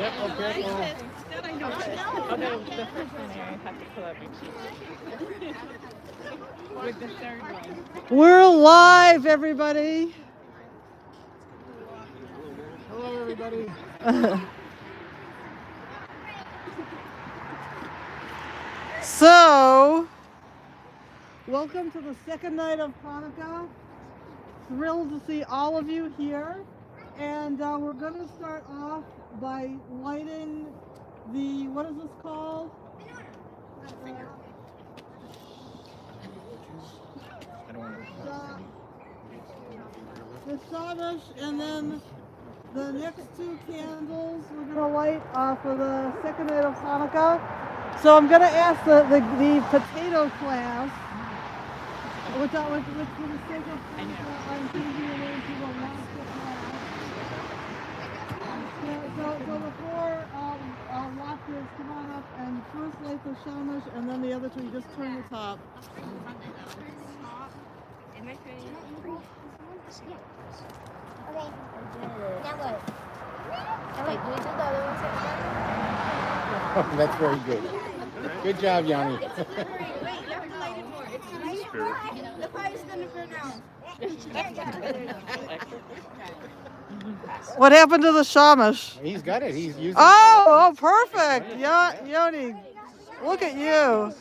Yep, okay. That I know. Although the first one I have to pull out my cheek. With the third one. We're live, everybody. Hello, everybody. So, welcome to the second night of Hanukkah. Thrilled to see all of you here. And we're going to start off by lighting the, what is this called? The Shamash, and then the next two candles we're going to light for the second night of Hanukkah. So I'm going to ask the potato class, which for the sake of Hanukkah, I'm changing the name to the lobster class. So the four lobbsters, come on up and first light the shamash, and then the other two, you just turn the top. Okay. Now what? Wait, do we do the other ones Oh, that's very good. Good job, Yanni. Wait, you have to light it more. It's the fire's gonna burn out. What happened to the shamash? He's got it. He's using Oh, perfect. Yoni, look at you.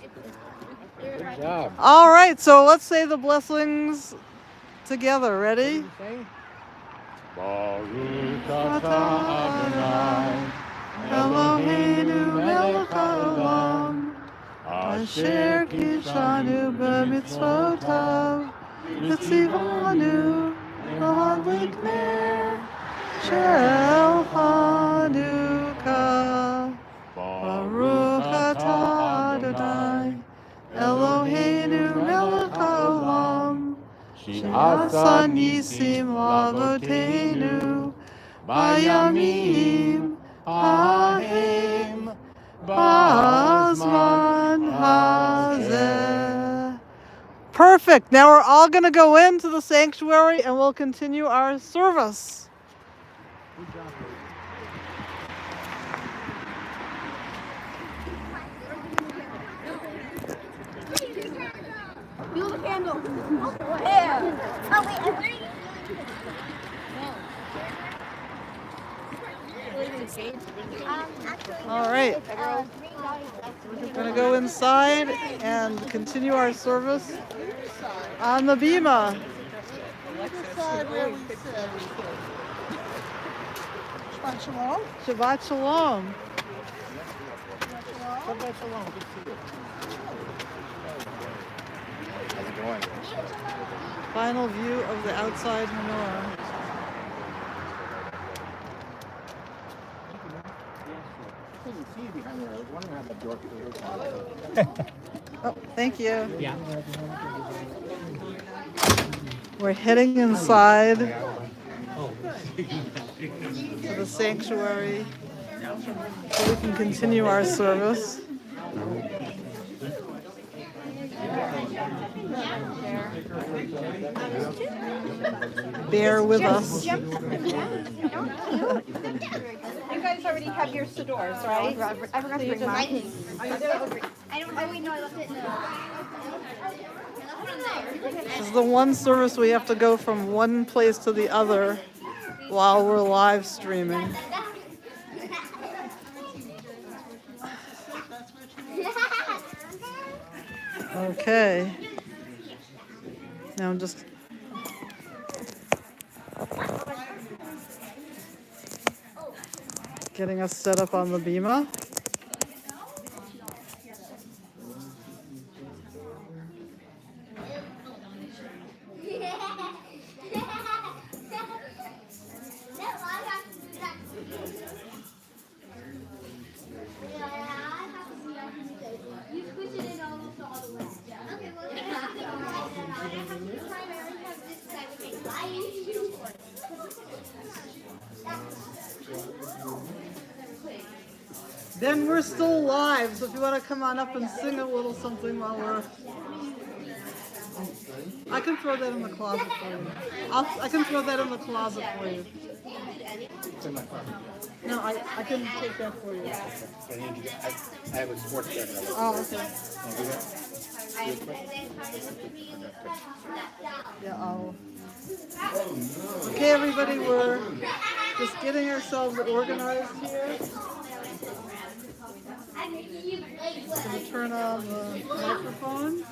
Good job. All right, so let's say the blessings together. Ready? Baruch atah Adonai, Eloheinu melech haolam, asher kishanu b'mitzvotav, v'tzivanu l'hadlik ner shel Hanukkah. Baruch atah Adonai, Eloheinu melech haolam, she'asa nisim l'avoteinu bayamim ha'hem ba'azman hazeh. Perfect. Now we're all going to go into the sanctuary and we'll continue our service. Good job. Do the candle. Yeah. Oh, wait, I'm ready. All right. We're going to go inside and continue our service on the bima. Shabbat Shalom. Shabbat Shalom. Shabbat Shalom. Good to see you. How's it going? Final view of the outside menorah. I couldn't see you behind there. I was wondering how that door could open. Oh, thank you. Yeah. We're heading inside to the sanctuary so we can continue our service. Bear with us. You guys already have your Sidors, right? I forgot to bring mine. This is the one service we have to go from one place to the other while we're live streaming. Okay. Now I'm just getting us set up on the bima. Then we're still live, so if you want to come on up and sing a little something while we're I can throw that in the closet for you. I can throw that in the closet for you. It's in my pocket. No, I can take that for you. I need to get, I have a sports jacket. Oh, okay. Can I do that? Real quick? Yeah, I'll. Okay, everybody, we're just getting ourselves organized here. Gonna turn on the microphone.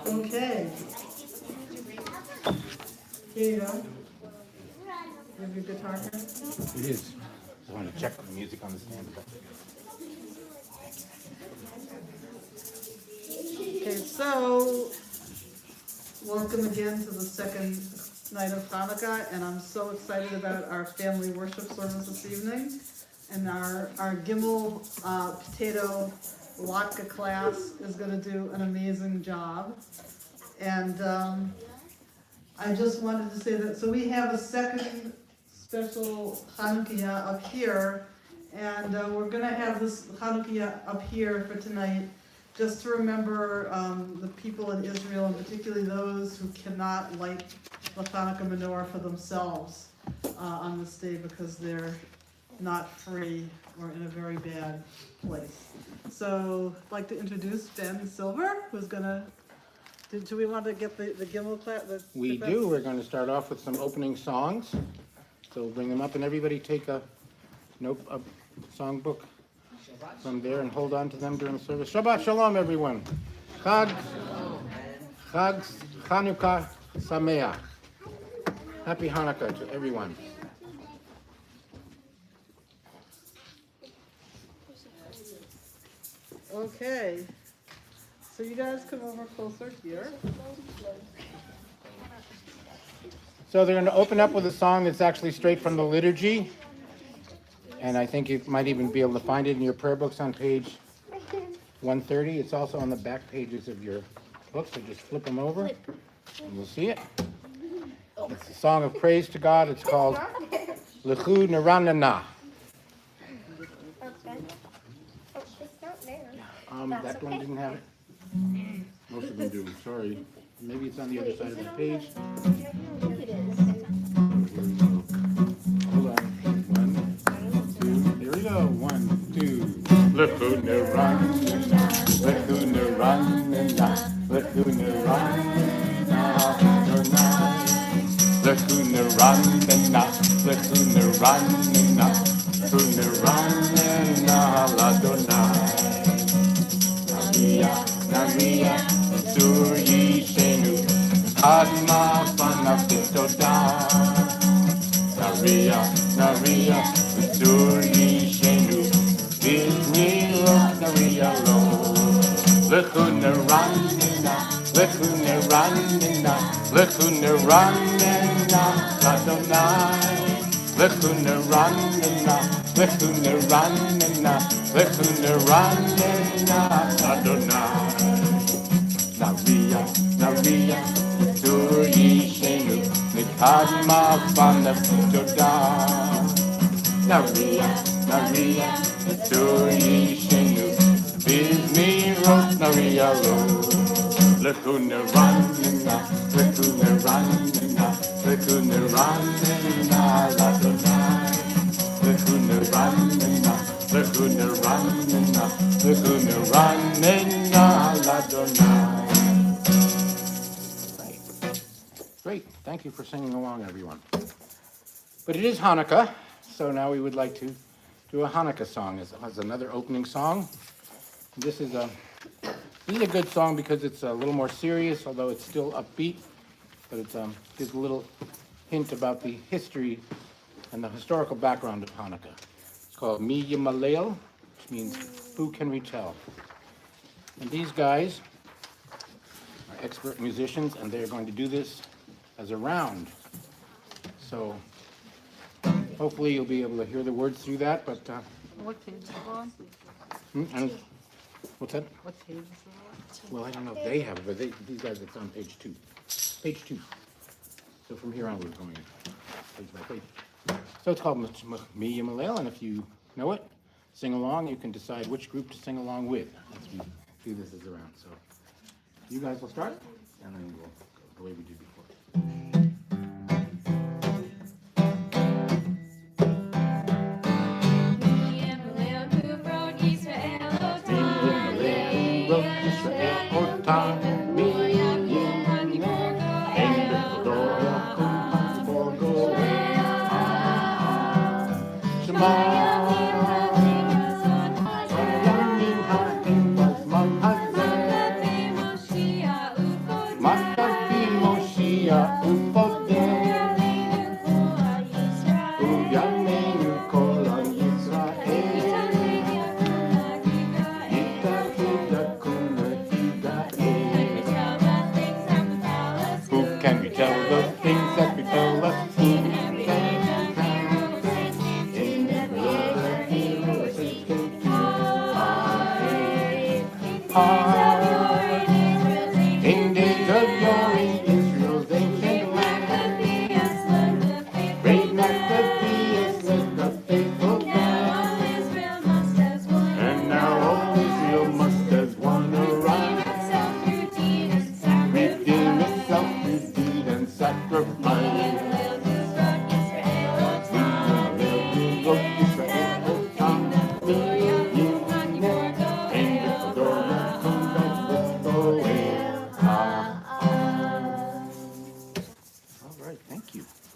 Okay. Here you go. You have your guitar here? It is. I want to check the music on the stand. Okay, so welcome again to the second night of Hanukkah, and I'm so excited about our family worship service this evening. And our Gimmel potato latke class is going to do an amazing job. And I just wanted to say that, so we have a second special Hanukkah up here, and we're going to have this Hanukkah up here for tonight, just to remember the people in Israel, and particularly those who cannot light the Hanukkah menorah for themselves on this day because they're not free or in a very bad place. So I'd like to introduce Ben Silver, who's going to, do we want to get the Gimmel class? We do. We're going to start off with some opening songs. So we'll bring them up, and everybody take a songbook from there and hold on to them during the service. Shabbat Shalom, everyone. Chag Hanukkah Sameach. Happy Hanukkah to everyone. Okay. So you guys come over closer here. So they're going to open up with a song that's actually straight from the liturgy. And I think you might even be able to find it in your prayer books on page 130. It's also on the back pages of your book, so just flip them over and you'll see it. It's a song of praise to God. It's called Lechu Neranana. That one didn't have it. Most of them do, sorry. Maybe it's on the other side of the page. Hold on. 1, 2, here we go. 1, 2. Lechu Neranana, Lechu Neranana, Lechu Neranana, Lechu Neranana, Lechu Neranana, Lechu Neranana, Ladonai. Naria, Sur Yishenu, Adma Fanav Toda. Naria, Sur Yishenu, Bismillah, Naria Lo. Lechu Neranana, Lechu Neranana, Lechu Neranana, Adonai. Lechu Neranana, Lechu Neranana, Lechu Neranana, Adonai. Naria, Sur Yishenu, Nikadma Fanav Toda. Naria, Sur Yishenu, Bismillah, Naria Lo. Lechu Neranana, Lechu Neranana, Lechu Neranana, Adonai. Lechu Neranana, Lechu Neranana, Lechu Neranana, Adonai. Great. Thank you for singing along, everyone. But it is Hanukkah, so now we would like to do a Hanukkah song as another opening song. This is a good song because it's a little more serious, although it's still upbeat. But it gives a little hint about the history and the historical background of Hanukkah. It's called Mi Yimalel, which means who can retell. And these guys are expert musicians, and they're going to do this as a round. So hopefully you'll be able to hear the words through that, but What page is it on? And what's that? What page is it Well, I don't know if they have it, but these guys, it's on page 2. Page 2. So from here on, we're going page by page. So it's called Me Yamalel, and if you know it, sing along. You can decide which group to sing along with as we do this as a round. So you guys will start, and then we'll go the way we did before.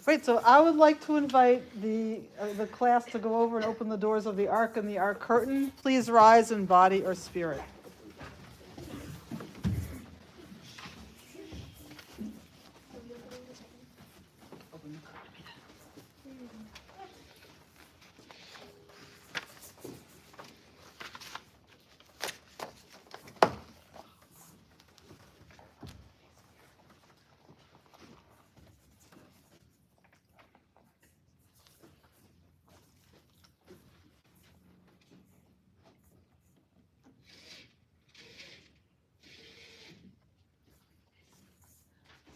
Great, so I would like to invite the class to go over and open the doors of the Ark and the Ark curtain. Please rise in body or spirit.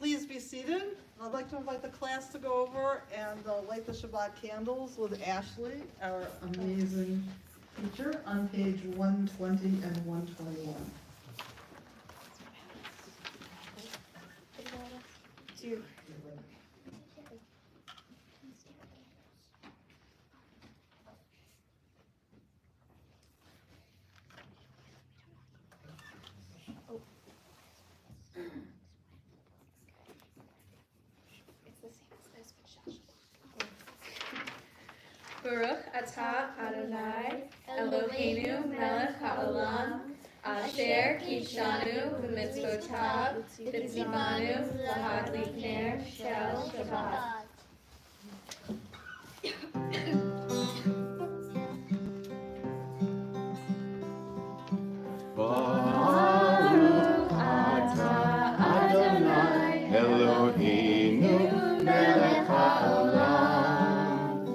Please be seated. I'd like to invite the class to go over and light the Shabbat candles with Ashley, our amazing teacher, on page 120 and 121. Baruch atah Adonai Eloheinu melech haolam asher kishanu b'mitzvotav v'tzivanu lahadlik ner shel Shabbat. Baruch atah Adonai Eloheinu melech haolam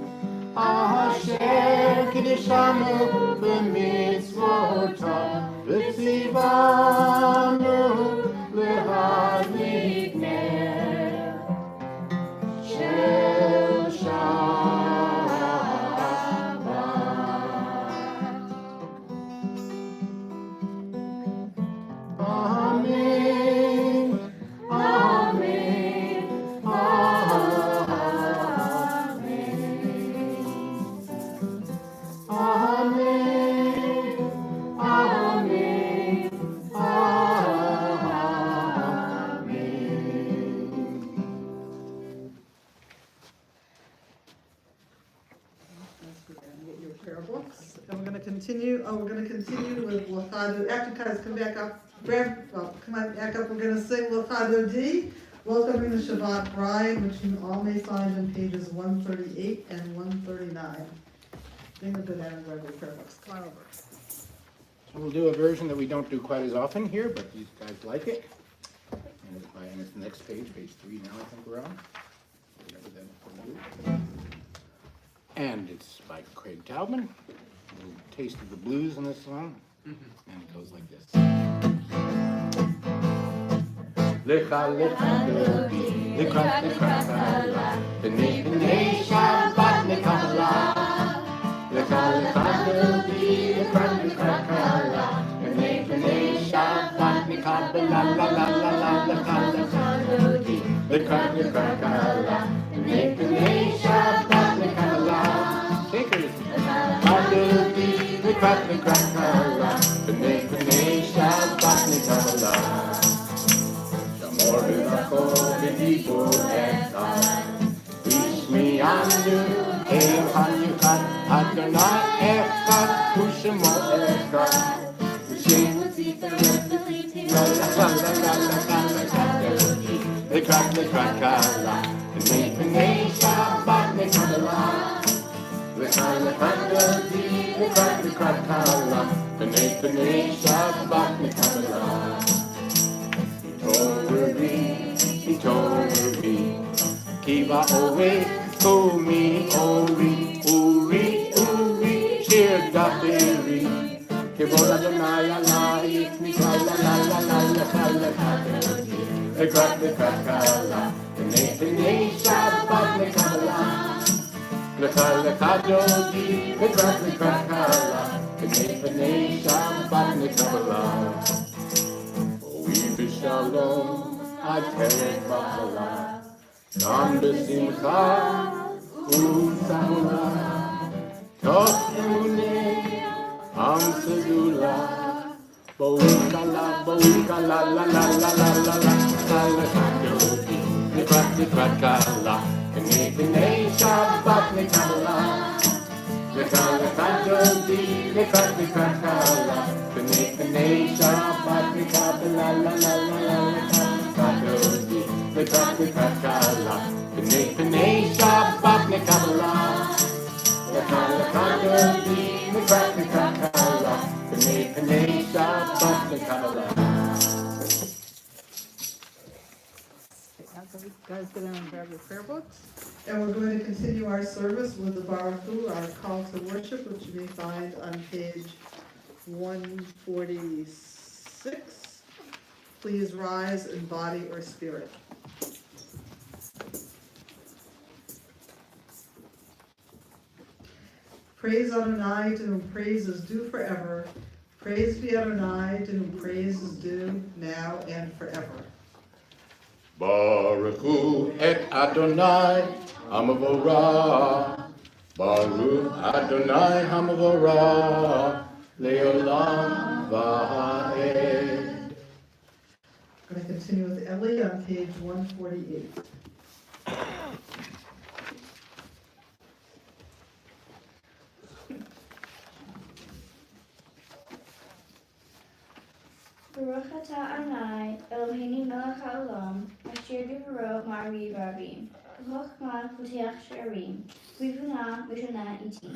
asher kiddushanu b'mitzvotav v'tzivanu lehadlik ner shel Shabbat. Amen. Amen. Amen. Amen. Amen. Get your prayer books. And we're going to continue with Lachadu. After you guys come back up, come on back up, we're going to sing Lachadu D, Welcoming the Shabbat Bride, which you all may find in pages 138 and 139. Sing the good and read your prayer books. Come on over. So we'll do a version that we don't do quite as often here, but these guys like it. And it's the next page, page 3 now I think we're on. Whatever that is. And it's by Craig Taubman. little taste of the blues in this song, and it goes like this. Lecha lecha dodi, lekrat lekrat kala, b'nei b'nei Shabbat nekabala. Lecha lecha dodi, lekrat lekrat kala, b'nei b'nei Shabbat nekabala. La la la la lecha lecha dodi, lekrat lekrat kala, b'nei b'nei Shabbat nekabala. Shakers. Dodi, lekrat lekrat kala, b'nei b'nei Shabbat nekabala. More v'dibo echad, v'shmi anu Hanukkah Adonai echad, u'shemo echad, v'shem la la la la la la la dodi, lekrat lekrat kala, b'nei b'nei Shabbat nekabala. Lekrat lekrat dodi, lekrat lekrat kala, b'nei b'nei Shabbat nekabala. He told me, Kiva Owe, Komi, Ori, Uri, Uri, Shir Gabiri, Kivola Donaya, Laik, Mikala, La La La La Kala Kadodi, Lekrat Lekrat Kala, B'nei Shabbat Nekabala. Lekrat Lekrat Dodi, Lekrat Lekrat Kala, B'nei Shabbat Nekabala. Shalom, Adheret Bachala, Gam B'Simcha, U'Samula, Tov Emunei, Am Sedula, Bo'ikala, La La La La La La La, Lekrat Dodi, Lekrat Lekrat Kala, B'nei Shabbat Nekabala. Lekrat lekrat dodi, lekrat lekrat kala, b'nei Shabbat nekabala. La la la la lekrat dodi, lekrat lekrat kala, b'nei Shabbat nekabala. Lekrat lekrat dodi, lekrat lekrat kala, b'nei Shabbat nekabala. You guys get in and grab your prayer books. And we're going to continue our service with the Baruch Hu, our call to worship, which you may find on page 146. Please rise in body or spirit. Praise Adonai, to whom praise is due forever. Praise be Adonai, to whom praise is due now and forever. Baruch Hu et Adonai Hamavorah, Baruch Adonai Hamavorah, Leolam Va'ed. I'm going to continue with Eli on page 148. Baruch atah Adonai, Eloheinu melech haolam, asher divaro ma'ariv rabim, v'chokhmah poteach she'arim, v'vunah mishonah itim,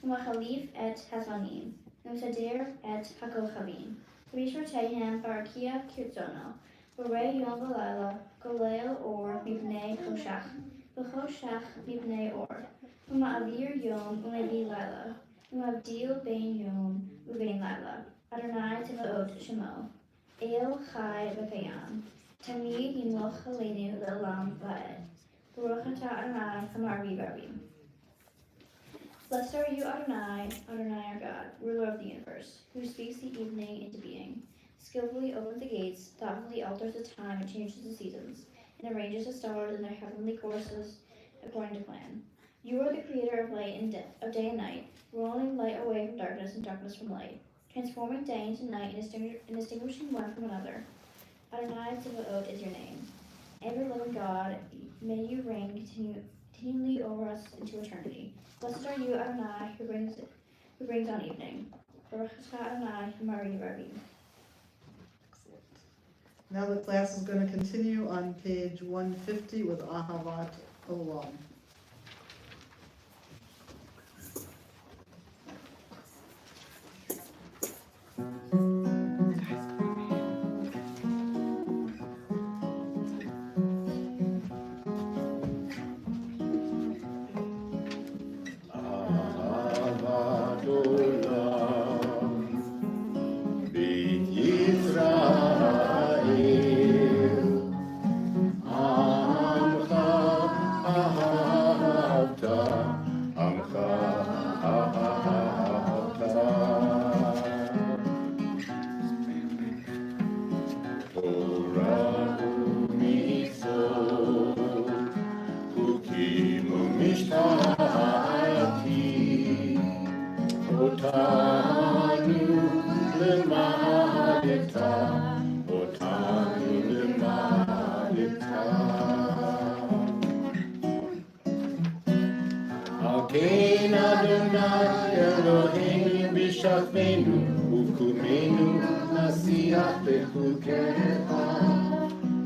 u'machalif et hazmanim, u'mesader et hakochavim, v'yishmartehem barakia kirtzono, v'rei yom v'layla, golel or mipnei choshach, v'choshach mipnei or, u'ma'avir yom u'levi layla, u'mavdil bein yom u'bein layla, Adonai Tzevaot Shemo. El Chai V'Kayam, Tamid Yimloch Aleinu Le'olam Va'ed. Baruch atah Adonai Hama'ariv Rabim. Blessed are you, Adonai, Adonai our God, ruler of the universe, who speaks the evening into being, skillfully opens the gates, thoughtfully alters the time and changes the seasons, and arranges the stars in their heavenly courses according to plan. You are the creator of light and of day and night, rolling light away from darkness and darkness from light, transforming day into night and distinguishing one from another. Adonai Tzevaot is your name. Ever-loving God, may you reign continually over us into eternity. Blessed are you, Adonai, who brings on evening. Baruch atah Adonai Hama'ariv Rabim. Now the class is going to continue on page 150 with Ahavat Olam. Ahavat Olam. ושכבנו וקומנו נשיח בחוקיך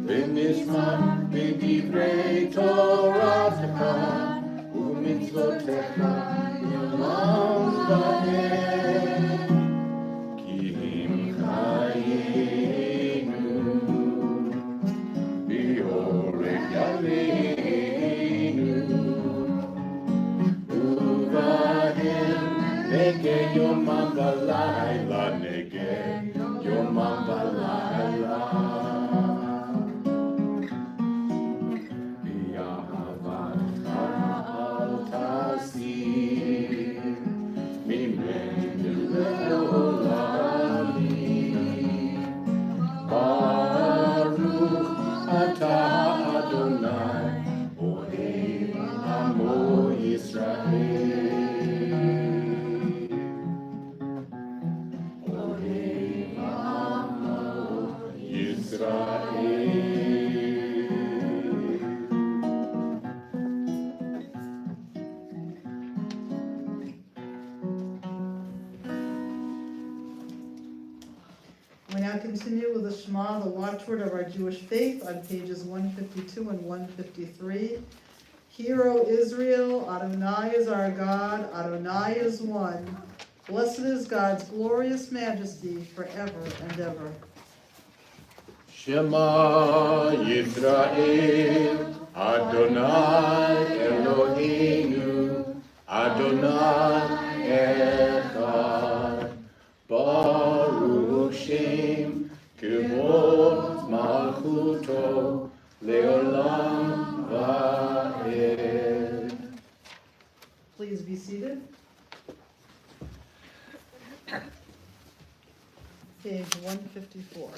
ונשמע בדברי תורתך ומצוותיך עולם ועד כי הם חיינו באורך ידינו ובהם נגד יומם ולילה נגד יומם ולילה באהבתך אל תסיר ממנו לעולמים ברוך אתה אדוני אוהב עמו ישראל אוהב עמו ישראל We now continue with the Shema, the watchword of our Jewish faith, on pages 152 and 153. Hear, O Israel, Adonai is our God, Adonai is one. Blessed is God's glorious majesty forever and ever. Shema Yisrael, Adonai Eloheinu, Adonai Echad, Baruch Shem, Kevod Malchuto, Leolam Va'ed. Please be seated. Page 154.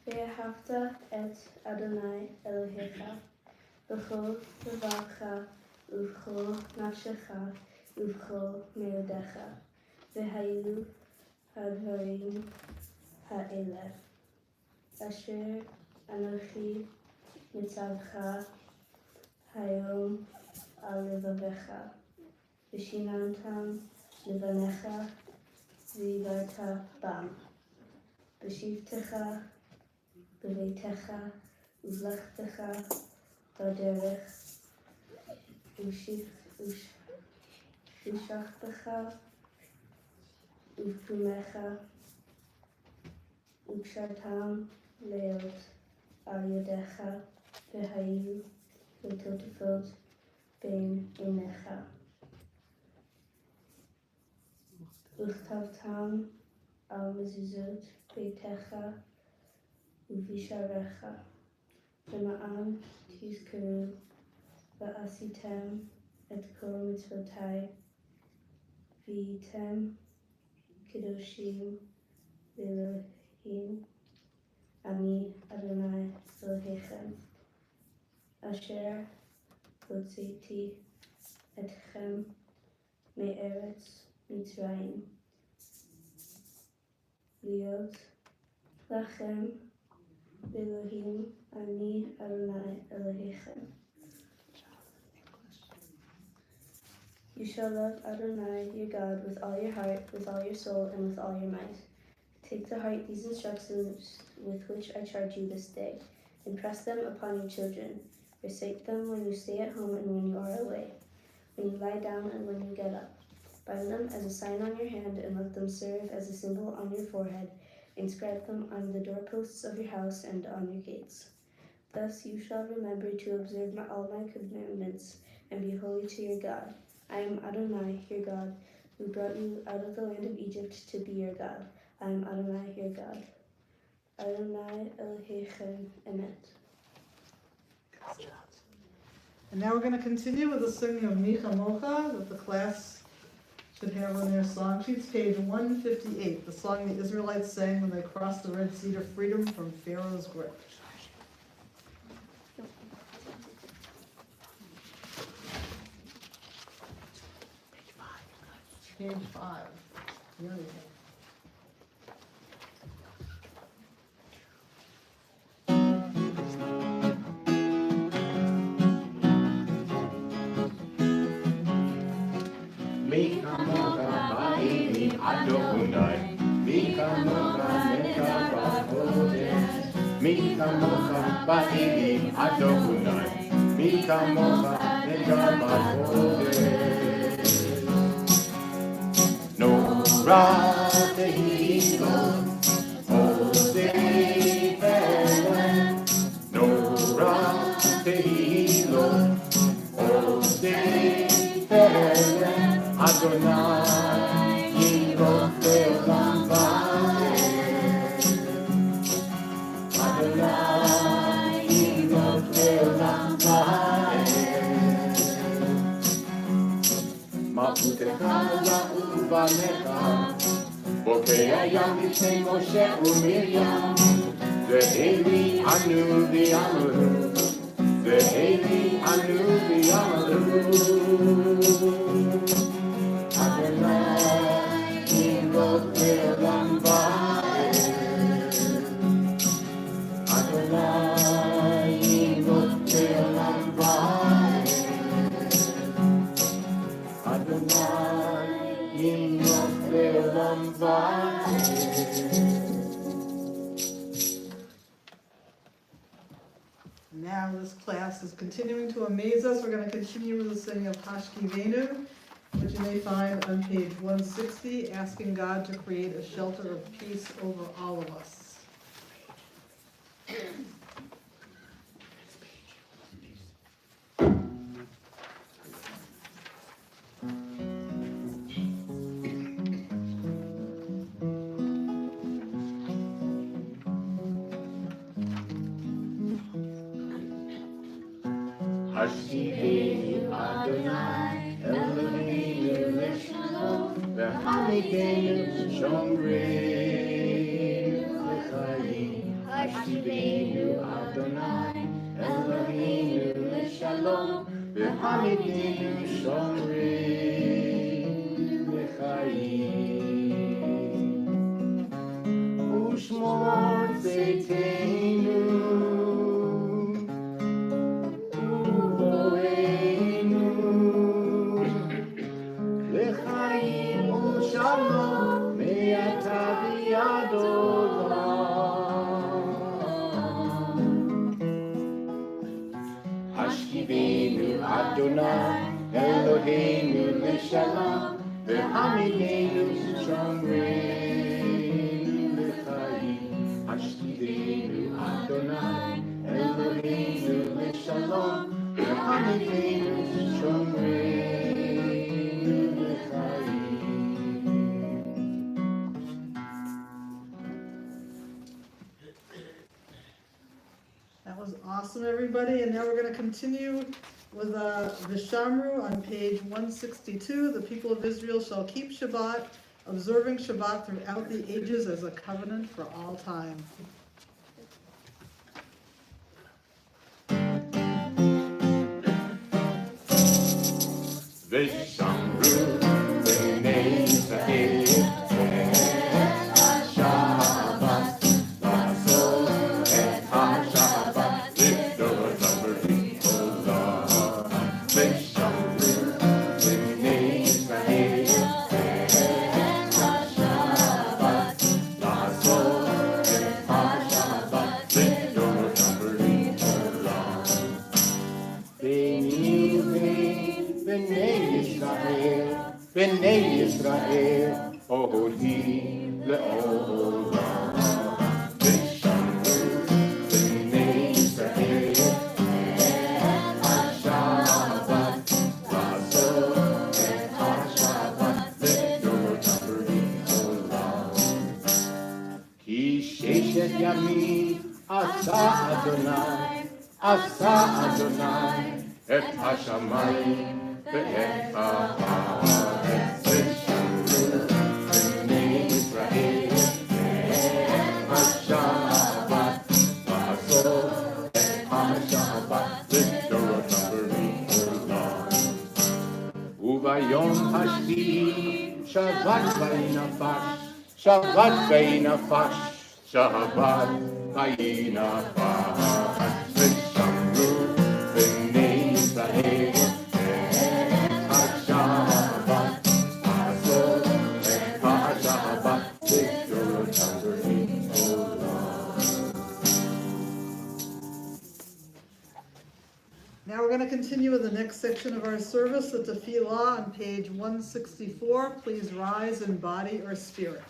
ואהבת את אדוני אלוהיך בכל לבבך ובכל נפשך ובכל מאודיך והיו הדברים האלה אשר אנוכי מצווך היום על לבבך ושיננתם לבניך והיברת בם בשבתך בביתך ובלכתך בדרך ושכבך ובקומך וקשרתם להיות על ידיך והיו לטוטפות בין עיניך וכתבתם על מזוזות ביתך ובשעריך למען תזכרו ועשיתם את כל מצוותיי והייתם קדושים לאלוהים אני אדוני אלוהיכם אשר הוצאתי אתכם מארץ מצרים להיות לכם Elohim, Ani Adonai Elohechem. You shall love Adonai, your God, with all your heart, with all your soul, and with all your might. Take to heart these instructions with which I charge you this day. Impress them upon your children. Recite them when you stay at home and when you are away, when you lie down and when you get up. Bind them as a sign on your hand and let them serve as a symbol on your forehead. Inscribe them on the doorposts of your house and on your gates. Thus you shall remember to observe all my commandments and be holy to your God. I am Adonai, your God, who brought you out of the land of Egypt to be your God. I am Adonai, your God. Adonai Elohechem Emeth. And now we're going to continue with the singing of Micha Mocha that the class should have on their song sheets, page 158, the song the Israelites sang when they crossed the Red Sea to freedom from Pharaoh's grip. Page 5. Here we go. Mika moka baini adonai. Mika moka neka bakodes. Mika moka baini adonai. Mika moka neka bakodes. No ra tehilo. Odei pelen. No ra tehilo. Odei pelen. Adonai, Yirot Le'olam Va'ed. Adonai, Yirot Le'olam Va'ed. Malchutecha la'uvanecha, Bokei hayam lifnei Moshe u'Miriam. Ve'eli anu v'yamalu, Ve'eli anu v'yamalu. Adonai, Yirot Le'olam Va'ed. Adonai, Yirot Le'olam Va'ed. Adonai, Yirot Le'olam Va'ed. Now this class is continuing to amaze us. We're going to continue with the singing of Hashkivenu, which you may find on page 160, asking God to create a shelter of peace over all of us. Hashkivenu Adonai, Eloheinu leShalom, V'hamidenu shomreinu l'chaim. Hashkivenu Adonai, Eloheinu leShalom, V'hamidenu shomreinu l'chaim. U'shmor tzeiteinu Hashkivenu Adonai, Eloheinu leShalom, V'hamidenu shomreinu l'chaim. Hashkivenu Adonai, Eloheinu leShalom, V'hamidenu shomreinu l'chaim. That was awesome, everybody. And now we're going to continue with Vishamru on page 162. The people of Israel shall keep Shabbat, observing Shabbat throughout the ages as a covenant for all time. Vishamru b'nei Yisrael et HaShabbat, la'asot et HaShabbat, liftor tamborim olam. Vishamru b'nei Yisrael et HaShabbat, la'asot et HaShabbat, liftor tamborim olam. B'nei Yisrael, ohodim le'olam. Vishamru b'nei Yisrael et HaShabbat, la'asot et HaShabbat, liftor tamborim olam. Ki sheshet yamim asa Adonai, et HaShamayim ve'et ha'aretz. Vishamru b'nei Yisrael et HaShabbat, la'asot et HaShabbat, liftor tamborim olam. Ubayom hashvi Shabbat vayinafash, Shabbat vayinafash, Shabbat vayinafash. V'shamru b'nei Yisrael, Shabbat, Azor, Shabbat, with your tambourine, O Lord. Now we're going to continue with the next section of our service, the Tefillah on page 164. Please rise in body or spirit.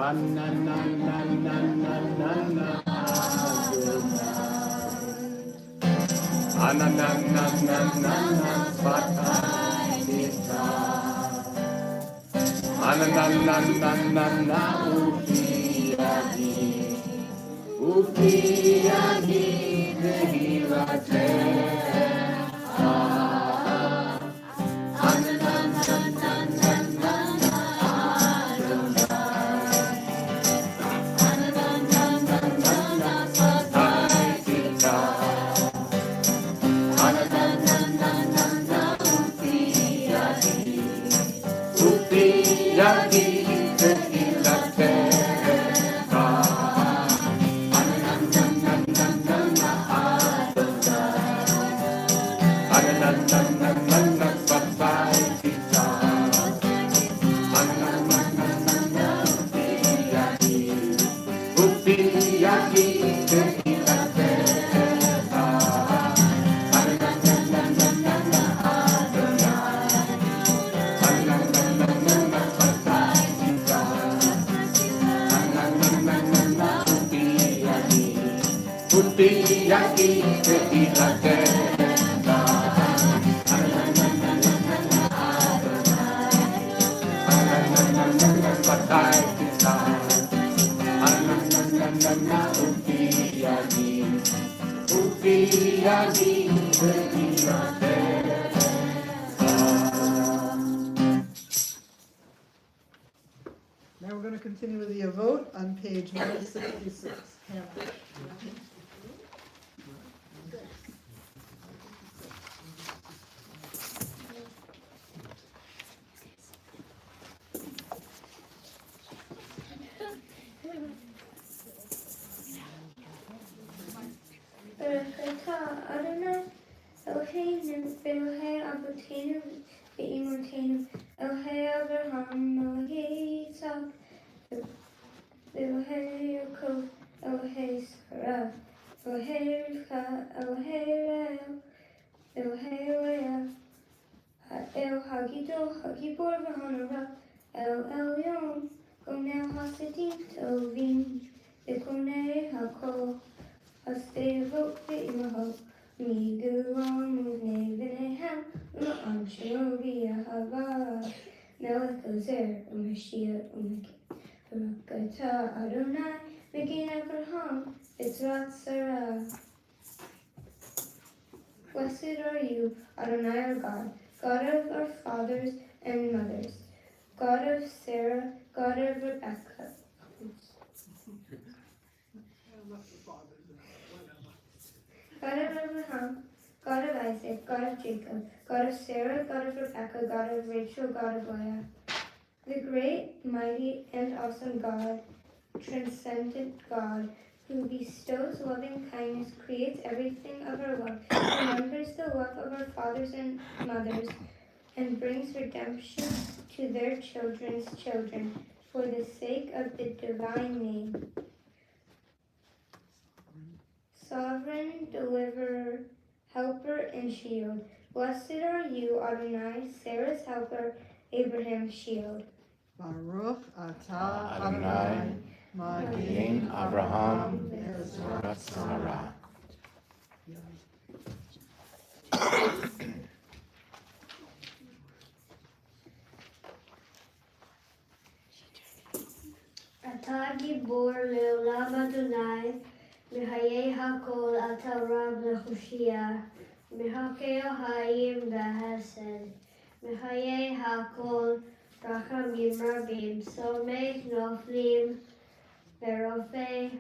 Na na na na na na na na na na na na Svatayita. Na na na na na na Ufiyagi Vehilatecha. Na na na na na na Now we're going to continue with the Avot on page 166. Hannah. Barakata Adonai Eloheinu Elohei Avotenu Ve'imotenu Elohei Abraham Elohei Yitzhak Elohei Yaakov Elohei Sarah Elohei Rivka Elohei Reu Elohei Leah El Hagidol Hagibor V'Hanara El Elyon Gonei Hasidim Tovim V'Gonei Hakol Hastevot Ve'imahot Migulon Muvnei V'Nehem U'Ma'am Shenobi Ahava Melech Ozer U'Mashiach U'Mekeh Barakata Adonai Megin Abraham Yitzhak Sarah. Blessed are you, Adonai our God, God of our fathers and mothers, God of Sarah, God of Rebekah. God of Abraham, God of Isaac, God of Jacob, God of Sarah, God of Rebekah, God of Rachel, God of Leah. The great, mighty, and awesome God, transcendent God, who bestows loving kindness, creates everything of our love, remembers the love of our fathers and mothers, and brings redemption to their children's children, for the sake of the divine name. Sovereign, deliverer, helper, and shield. Blessed are you, Adonai, Sarah's helper, Abraham's shield. Baruch atah Adonai, Adonai, Magen Avraham V'Ezrat Sarah. Ata gibor le'olam Adonai, Mehayei hakol ata rab lechushia, Mehakei ha'im v'hased, Mehayei hakol Rachamim Rabim, Somech Noflim, Berofei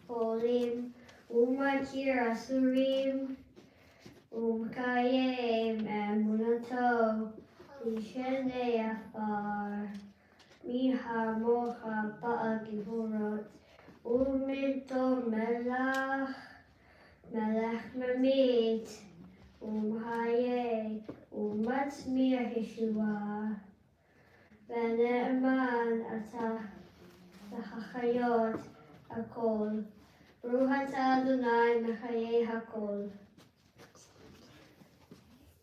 Holim, Umakir Asurim, Umkayem Emunato, Lishenei Afar, Mihamocha Ba'agivurot, Umito Melach, Melech Mamit, Umhaye, Umatzmir Yeshua, Vene'eman Atah, V'chachayot Akol, Baruch Atah Adonai Mechaye Hakol.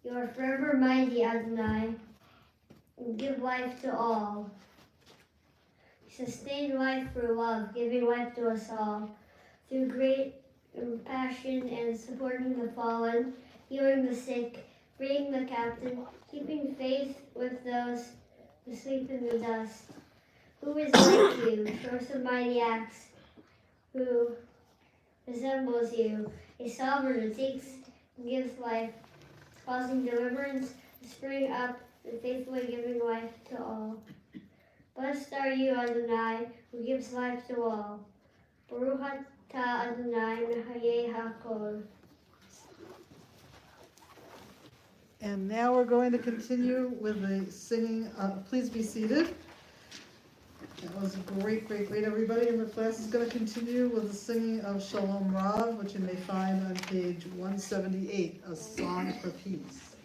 You are forever mighty, Adonai, and give life to all. You sustain life through love, giving life to us all, through great compassion and supporting the fallen, healing the sick, freeing the captive, keeping faith with those who sleep in the dust. Who is like you, source of mighty acts, who resembles you, a sovereign who takes and gives life, causing deliverance to spring up and faithfully giving life to all. Blessed are you, Adonai, who gives life to all. Baruch atah Adonai Mechaye Hakol. And now we're going to continue with the singing. Please be seated. That was great, everybody. And the class is going to continue with the singing of Shalom Rav, which you may find on page 178, A Song for Peace.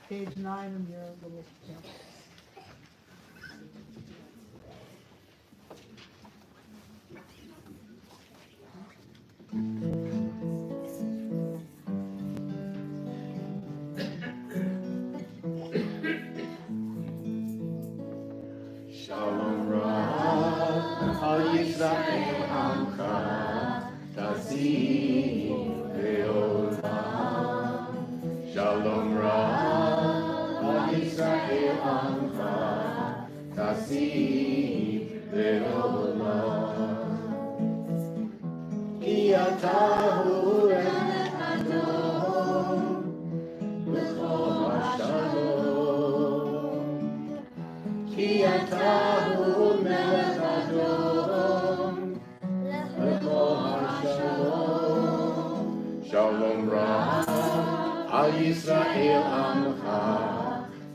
Page 9 in your little pamphlet. Shalom Rav, Al Yisrael Amcha, Tasim Leolam. Shalom Rav, Al Yisrael Amcha, Tasim Leolam. Ki atahu Emeth Adon, B'chol HaShalom. Ki atahu Melech Adon, B'chol HaShalom. Shalom Rav, Al Yisrael Amcha,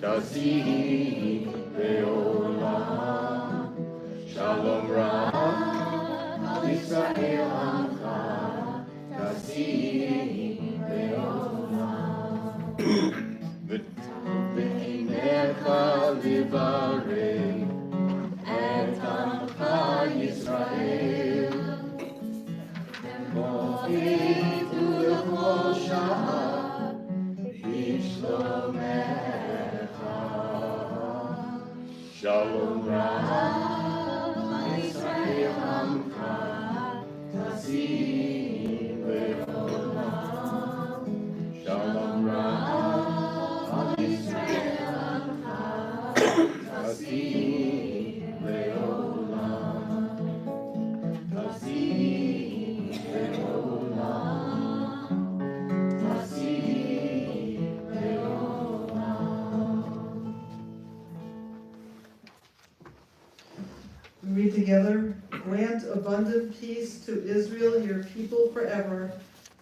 Tasim Leolam. Shalom Rav, Al Yisrael Amcha, Tasim Leolam. V'tinecha livarei et Amcha Yisrael. Mo'ed u'lechol sha'a b'shlomecha. Shalom Rav, Yisrael Amcha, Tasim Leolam. Shalom Rav, Yisrael Amcha, Tasim Leolam. Tasim Leolam. Tasim Leolam. We read together. Grant abundant peace to Israel, your people forever,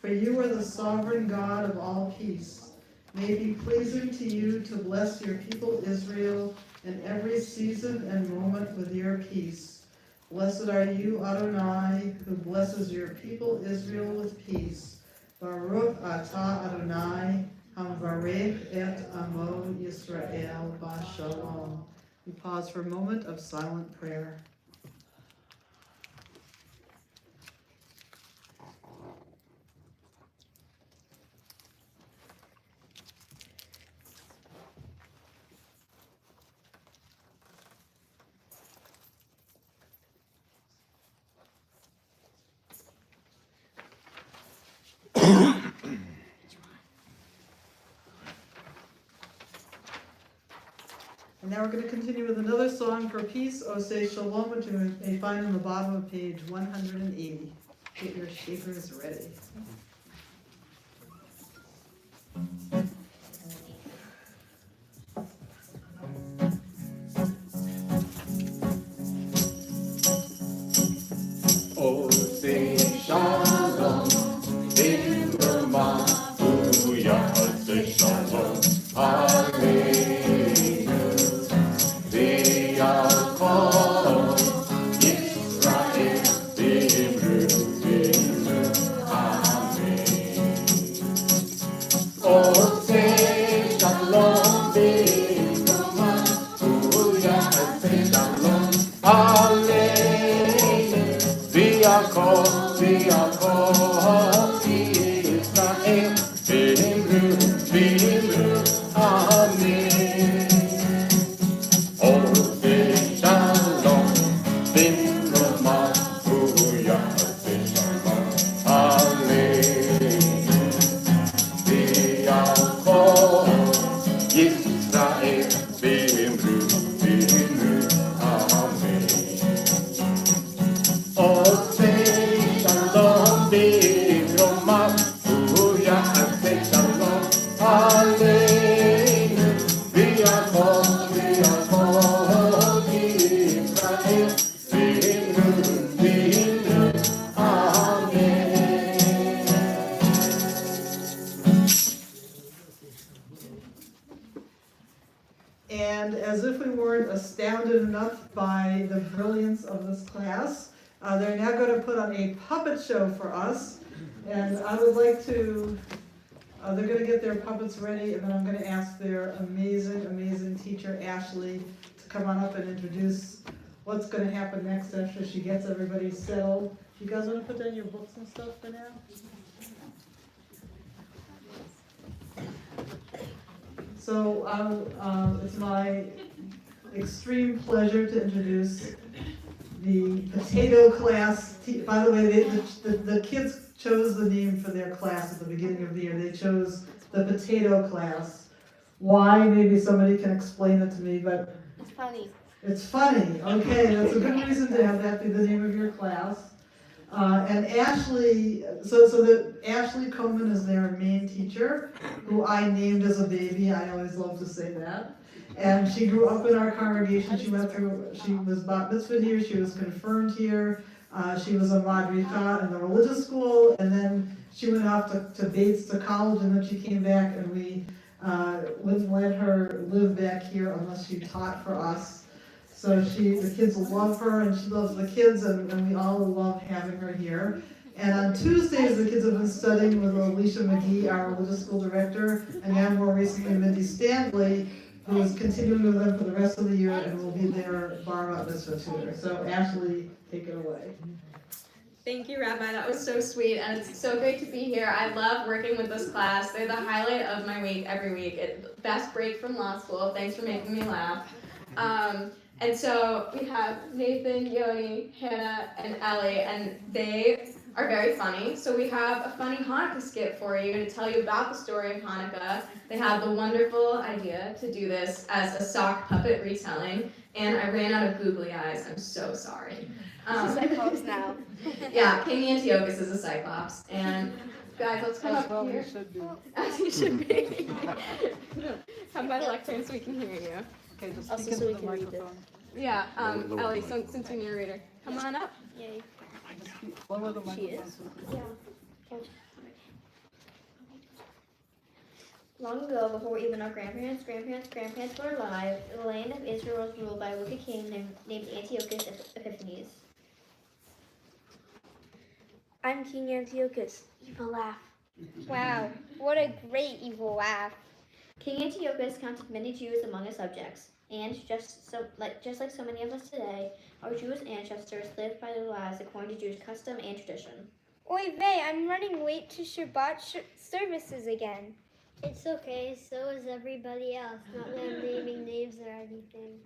for you are the sovereign God of all peace. May it be pleasing to you to bless your people Israel in every season and moment with your peace. Blessed are you, Adonai, who blesses your people Israel with peace. Baruch atah Adonai, hamvarech et amo Yisrael b'shalom. We pause for a moment of silent prayer. And now we're going to continue with another song for peace, O say Shalom, which you may find on the bottom of page 180. Get your shakers ready. And as if we weren't astounded enough by the brilliance of this class, they're now going to put on a puppet show for us. And I would like to, they're going to get their puppets ready, and then I'm going to ask their amazing, amazing teacher, Ashley, to come on up and introduce what's going to happen next after she gets everybody settled. You guys want to put down your books and stuff for now? So it's my extreme pleasure to introduce the potato class. By the way, the kids chose the name for their class at the beginning of the year. They chose the potato class. Why? Maybe somebody can explain it to me, but It's funny. it's funny. Okay, that's a good reason to have that be the name of your class. And Ashley, Ashley Coleman is their main teacher, who I named as a baby. I always love to say that. And she grew up in our congregation. She was bat mitzvahed here, she was confirmed here. She was a madricha in the religious school, and then she went off to Bates to college, and then she came back, and we wouldn't let her live back here unless she taught for us. So the kids love her, and she loves the kids, and we all love having her here. And on Tuesdays, the kids have been studying with Alicia McGee, our religious school director, and now more recently Mindy Stanley, who is continuing with them for the rest of the year and will be their bar mitzvah tutor. So Ashley, take it away. Thank you, Rabbi. That was so sweet, and it's so great to be here. I love working with this class. They're the highlight of my week every week. Best break from law school. Thanks for making me laugh. And so we have Nathan, Yoni, Hannah, and Ellie, and they are very funny. So we have a funny Hanukkah skit for you to tell you about the story of Hanukkah. They had the wonderful idea to do this as a sock puppet retelling, and I ran out of googly eyes. I'm so sorry. Cyclops now. Yeah, King Antiochus is a Cyclops, and guys, let's come up here. As he should be. Come by the lectern so we can hear you. Okay, just Also, speak so we into the can read microphone. Yeah, Ellie, since you're narrator, come on up. Yay. Lower the She microphone. is? Yeah. Long ago, before even our grandparents were alive, the land of Israel was ruled by a wicked king named Antiochus Epiphanes. I'm King Antiochus. Evil laugh. Wow, what a great evil laugh. King Antiochus counted many Jews among his subjects, and just like so many of us today, our Jewish ancestors lived by their lives according to Jewish custom and tradition. Oy vey, I'm running late to Shabbat services again. It's okay, so is everybody else. Not that I'm naming names or anything.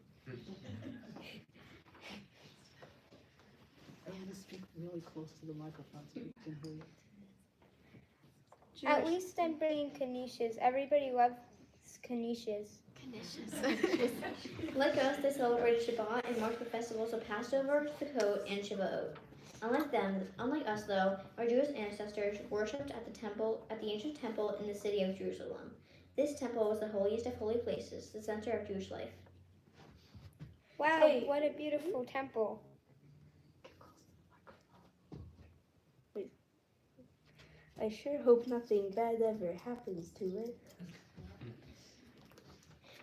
I want to speak really close to the microphone so you can hear you. At least I'm bringing knishes. Everybody loves knishes. Like us, they celebrated Shabbat and marked the festivals of Passover, Sukkot, and Shavuot. Unlike us though, our Jewish ancestors worshipped at the ancient temple in the city of Jerusalem. This temple was the holiest of holy places, the center of Jewish life. Wow, what a beautiful temple. I sure hope nothing bad ever happens to it.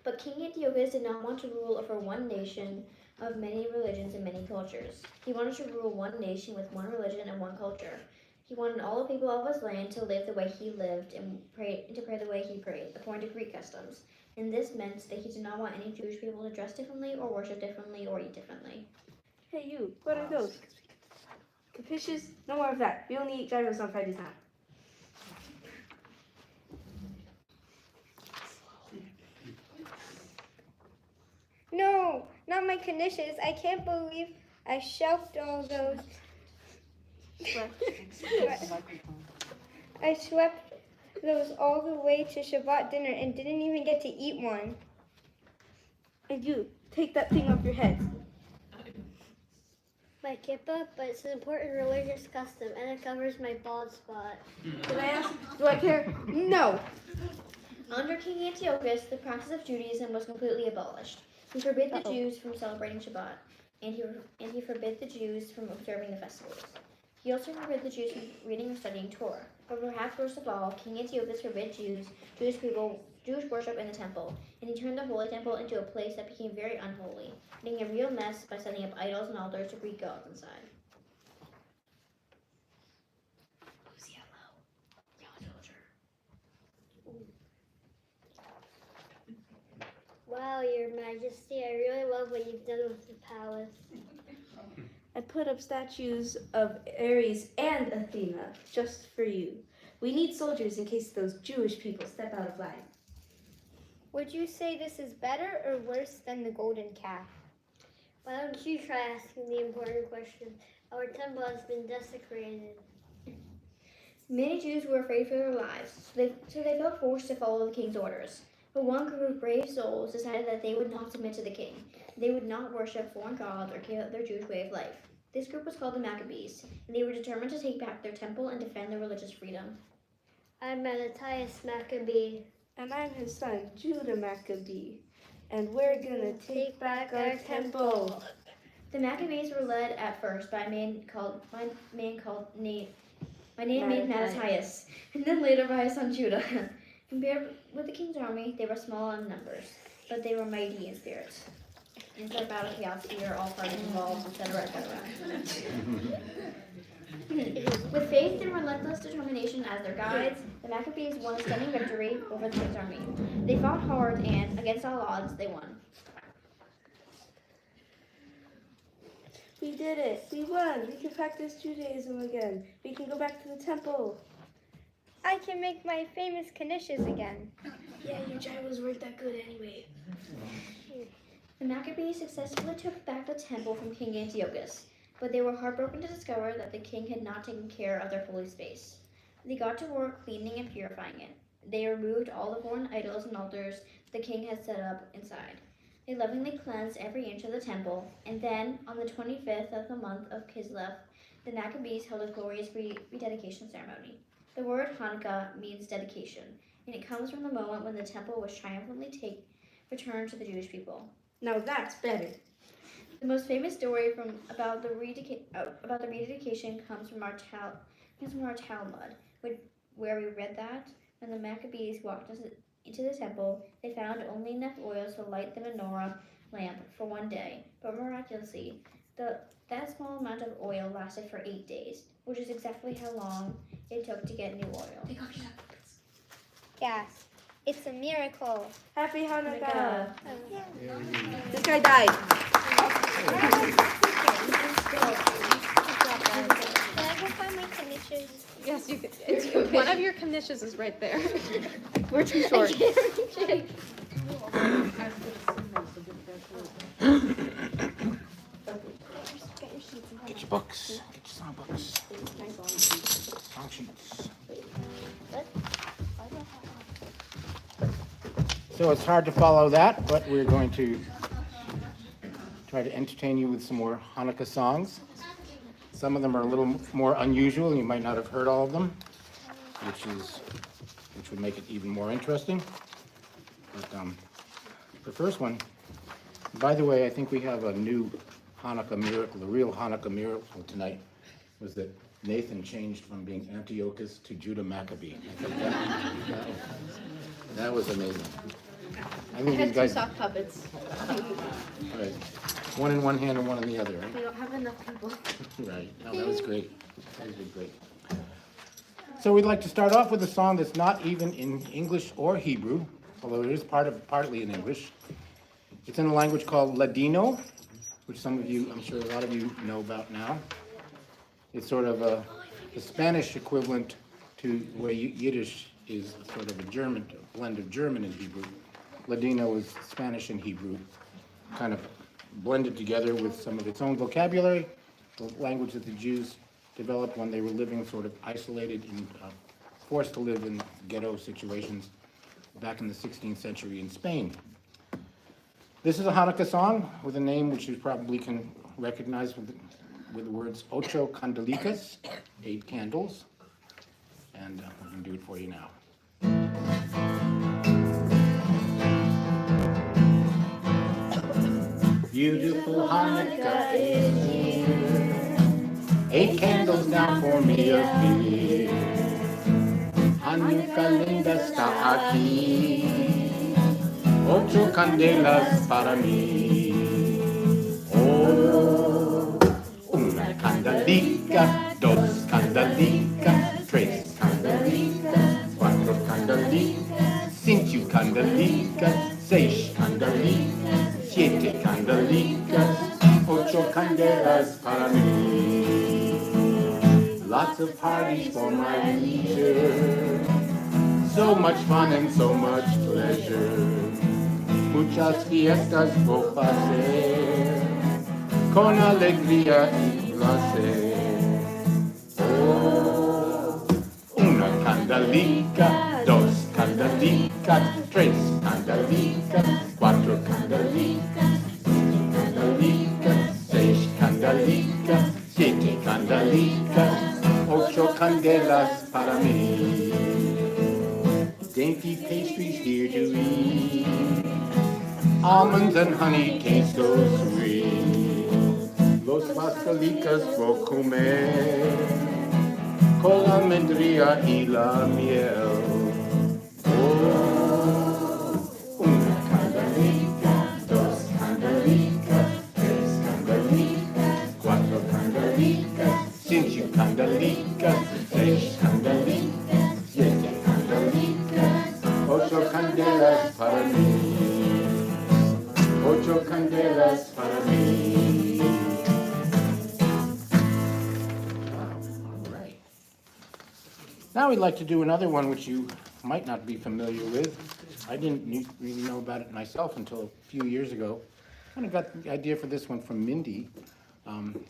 But King Antiochus did not want to rule over one nation of many religions and many cultures. He wanted to rule one nation with one religion and one culture. He wanted all the people of his land to live the way he lived and to pray the way he prayed, according to Greek customs. And this meant that he did not want any Jewish people to dress differently or worship differently or eat differently. Hey you, what are those? Capricious? No more of that. We only eat gyros on Fridays now. No, not my knishes. I can't believe I shelved all those. I swept those all the way to Shabbat dinner and didn't even get to eat one. And you, take that thing off your head. My kippah, but it's an important religious custom and it covers my bald spot. Can I ask, do I care? No. Under King Antiochus, the practice of Judaism was completely abolished. He forbade the Jews from celebrating Shabbat. and he forbid the Jews from observing the festivals. He also forbid the Jews from reading or studying Torah. But perhaps worst of all, King Antiochus forbid Jewish worship in the temple, and he turned the holy temple into a place that became very unholy, making a real mess by setting up idols and altars to Greek gods inside. Who's yellow? Yellow soldier. Wow, Your Majesty, I really love what you've done with the palace. I put up statues of Ares and Athena just for you. We need soldiers in case those Jewish people step out of line. Would you say this is better or worse than the golden calf? Why don't you try asking the important question? Our temple has been desecrated. Many Jews were afraid for their lives, so they felt forced to follow the king's orders. But one group of brave souls decided that they would not submit to the king. They would not worship foreign gods or give up their Jewish way of life. This group was called the Maccabees, and they were determined to take back their temple and defend their religious freedom. I'm Matthias Maccabee. And I'm his son, Judah Maccabee. And we're gonna take back our temple. The Maccabees were led at first by a man named Matthias, and then later by his son Judah. Compared with the king's army, they were small in numbers, but they were mighty in spirit. Instead of battle chaos, here, all parties involved, etc., etc. With faith and relentless determination as their guides, the Maccabees won a stunning victory over the king's army. They fought hard and, against all odds, they won. We did it. We won. We can practice Judaism again. We can go back to the temple. I can make my famous knishes again. Yeah, your gyros weren't that good anyway. The Maccabees successfully took back the temple from King Antiochus, but they were heartbroken to discover that the king had not taken care of their holy space. They got to work cleaning and purifying it. They removed all the foreign idols and altars the king had set up inside. They lovingly cleansed every inch of the temple, and then, on the 25th of the month of Kislev, the Maccabees held a glorious rededication ceremony. The word Hanukkah means dedication, and it comes from the moment when the temple was triumphantly returned to the Jewish people. Now that's better. The most famous story about the rededication comes from our Talmud, where we read that when the Maccabees walked into the temple, they found only enough oil to light the menorah lamp for one day. But miraculously, that small amount of oil lasted for 8 days, which is exactly how long it took to get new oil. Yes, it's a miracle. Happy Hanukkah. This guy died. Can I go find my knishes? Yes, you could. One of your knishes is right there. We're too short. Get your books. Get your song books. Song sheets. So it's hard to follow that, but we're going to try to entertain you with some more Hanukkah songs. Some of them are a little more unusual, and you might not have heard all of them, which would make it even more interesting. But the first one, by the way, I think we have a new Hanukkah miracle, the real Hanukkah miracle tonight, was that Nathan changed from being Antiochus to Judah Maccabee. I think that was amazing. I think these guys. Sock puppets. Right. One in one hand and one in the other, right? We don't have enough people. Right. No, that was great. That was great. So we'd like to start off with a song that's not even in English or Hebrew, although it is partly in English. It's in a language called Ladino, which some of you, I'm sure a lot of you know about now. It's sort of the Spanish equivalent to where Yiddish is sort of a blend of German and Hebrew. Ladino is Spanish and Hebrew, kind of blended together with some of its own vocabulary, the language that the Jews developed when they were living sort of isolated and forced to live in ghetto situations back in the 16th century in Spain. This is a Hanukkah song with a name which you probably can recognize with the words Ocho Candelicas, 8 candles, and we're going to do it for you now. Beautiful Hanukkah is here. 8 candles now for me appear. Hanukkah linda está aquí. 8 candelas para mí. Oh, una candelica, 2 candelicas, 3 candelicas, 4 candelicas, 5 candelicas, 6 candelicas, 7 candelicas, 8 candelas para mí. Lots of parties for my leisure. So much fun and so much pleasure. Muchas fiestas por hacer. Con alegría y placer. Oh, una candelica, 2 candelicas, 3 candelicas, 4 candelicas, 5 candelicas, 6 candelicas, 7 candelicas, 8 candelas para mí. Dainty pastries here to eat. Almonds and honey taste so sweet. Los pastelitos por comer. Con la almendría y la miel. Oh, una candelica, 2 candelicas, 3 candelicas, 4 candelicas, 5 candelicas, 6 candelicas, 7 candelicas, 8 candelas para mí. 8 candelas para mí. All right. Now we'd like to do another one which you might not be familiar with. I didn't really know about it myself until a few years ago. I kind of got the idea for this one from Mindy.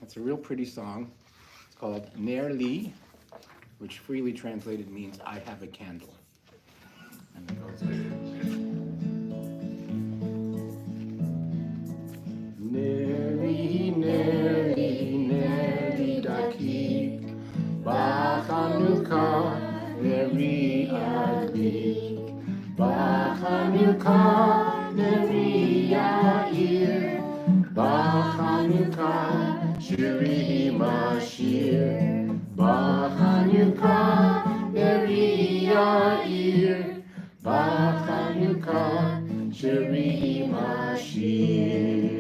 It's a real pretty song. It's called Ner Li, which freely translated means I have a candle. And it goes like Neri, Neri, Neri Dakik, Bachanuka, Neri Adlik, Bachanuka, Neri Yair, Bachanuka, Shiri Mashir, Bachanuka, Neri Yair, Bachanuka, Shiri Mashir.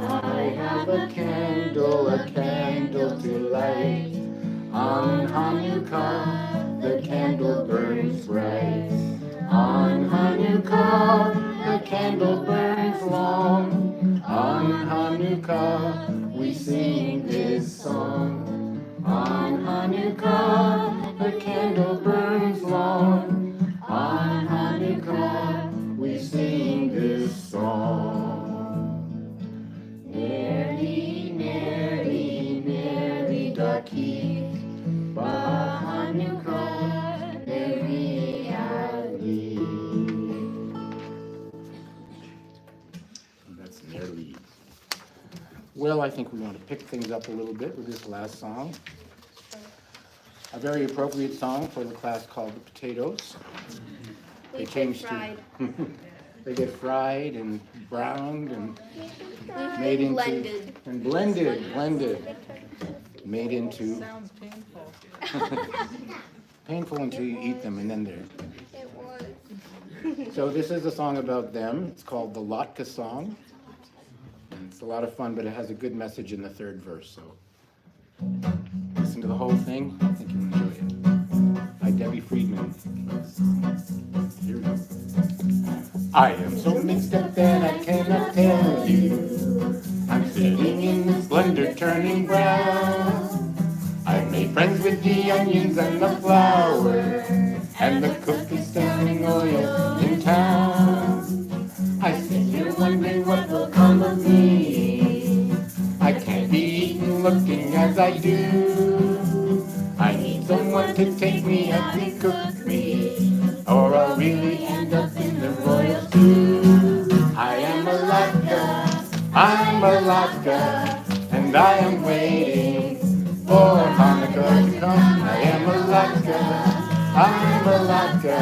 I have a candle to light. On Hanukkah, the candle burns bright. On Hanukkah, the candle burns long. On Hanukkah, we sing this song. On Hanukkah, the candle burns long. On Hanukkah, we sing this song. Neri, Neri, Neri Dakik, Bachanukkah, Neri Ali. That's Neri. Well, I think we want to pick things up a little bit with this last song. A very appropriate song for the class called The Potatoes. They changed fried. They get fried and browned and made into Blended. and blended, made into Sounds painful. painful until you eat them, and then they're. It was. So this is a song about them. It's called the Latka song. And it's a lot of fun, but it has a good message in the 3rd verse. So listen to the whole thing. I think you'll enjoy it. By Debbie Friedman. Here we go. I am so mixed up that I cannot tell you. I'm sitting in this blender turning brown. I've made friends with the onions and the flour, and the cook is selling oil in town. I sit here wondering what will come of me. I can't be eaten looking as I do. I need someone to take me up and cook me, or I'll really end up in the royal stew. I am a Latka, I'm a Latka, and I am waiting for Hanukkah to come. I am a Latka, I'm a Latka,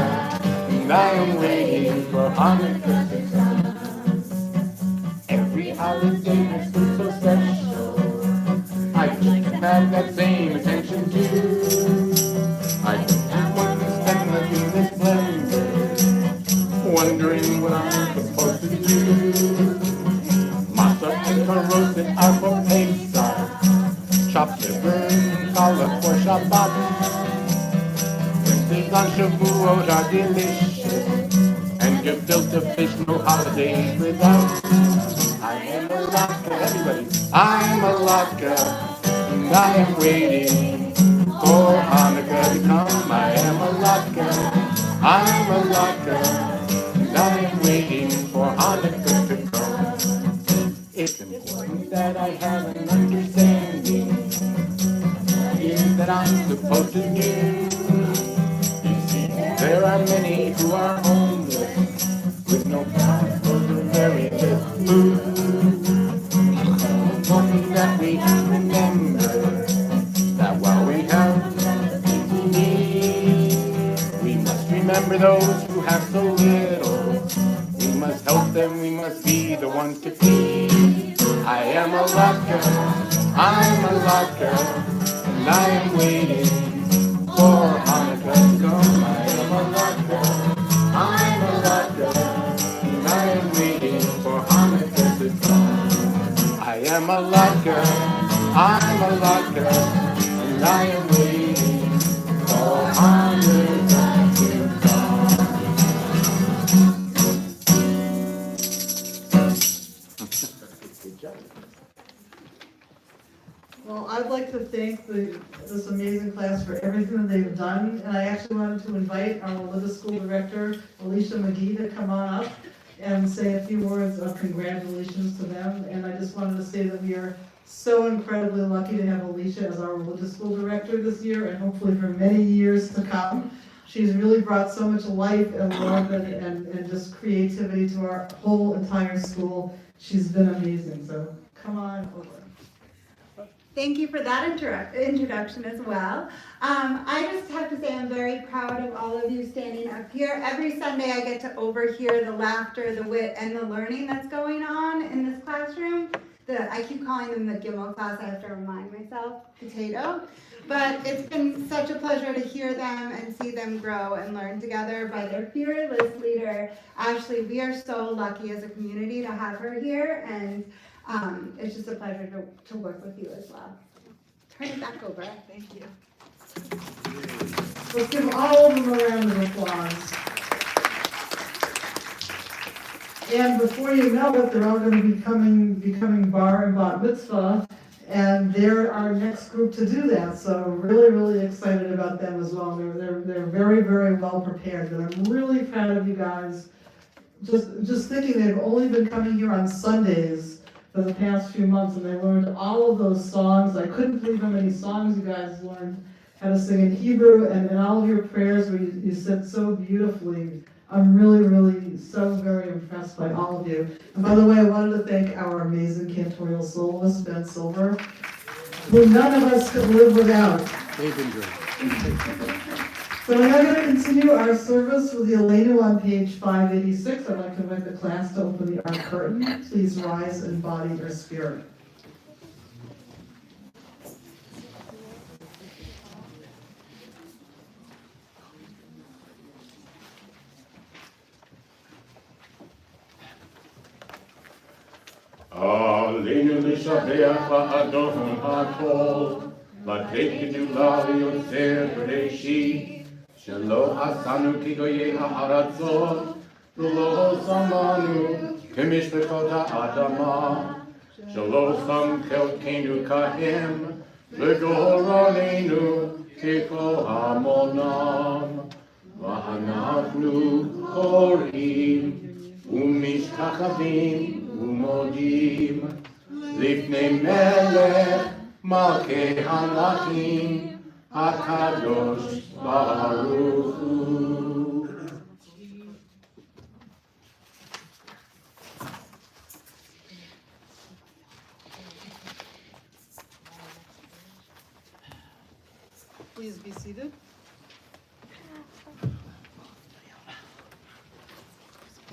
and I am waiting for Hanukkah to come. Every holiday has been so special. I wish to have that same attention too. I just want to spend the this splendor, wondering what I'm supposed to do. Matzah and karosset are for Pesach, chopped liver and challah for Shabbat. Things on Shavuot are delicious, and gefilte fish no holidays without. I am a latke, everybody. I'm a latke, and I am waiting for Hanukkah to come. I am a latke, I'm a latke, and I am waiting for Hanukkah to come. It's important that I have an understanding what it is that I'm supposed to do. There are many who are homeless with no food or very little food. It's important that we remember that while we have plenty need, we must remember those who have so little. We must help them, we must be the ones to feed. I am a latke, I'm a latke, and I am waiting for Hanukkah to come. I am a latke, I'm a latke, and I am waiting for Hanukkah to come. I am a latke, I'm a latke, and I am waiting for Hanukkah to come. Good job. Well, I'd like to thank this amazing class for everything that they've done, and I actually wanted to invite our religious school director, Alicia McGee, to come on up and say a few words of congratulations to them. And I just wanted to say that we are so incredibly lucky to have Alicia as our religious school director this year, and hopefully for many years to come. She's really brought so much life and love and just creativity to our whole entire school. She's been amazing, so come on over. Thank you for that introduction as well. I just have to say I'm very proud of all of you standing up here. Every Sunday I get to overhear the laughter, the wit, and the learning that's going on in this classroom. I keep calling them the Gimmel class. I have to remind myself, potato. But it's been such a pleasure to hear them and see them grow and learn together by their fearless leader, Ashley. We are so lucky as a community to have her here, and it's just a pleasure to work with you as well. Turn it back over. Thank you. Let's give all of them a round of applause. And before you know it, they're all going to be becoming bar and bat mitzvah, and they're our next group to do that. So really, really excited about them as well. They're very, very well prepared. And I'm really proud of you guys. Just thinking they've only been coming here on Sundays for the past few months, and they learned all of those songs. I couldn't believe how many songs you guys learned how to sing in Hebrew, and all of your prayers where you said so beautifully. I'm really, really so very impressed by all of you. And by the way, I wanted to thank our amazing Cantorial Soloist Ben Silver, who none of us could live without. They've been great. So we're now going to continue our service with the Elenu on page 586. I'd like to invite the class to open the art curtain. Please rise in body or spirit. Aleinu l'shabeach ha'adon ha'kol, latei kedula v'yotzer b'reishit, shelo asanu kigoyei ha'aratzot, v'lo samanu k'mishpachot ha'adama, shelo sam chelkeinu kahem, v'goronenu k'ko hamonam, v'anachnu chorim, u'mishtachavim, ומודים לפני מלך מלכי המלכים הקדוש ברוך הוא. Please be seated.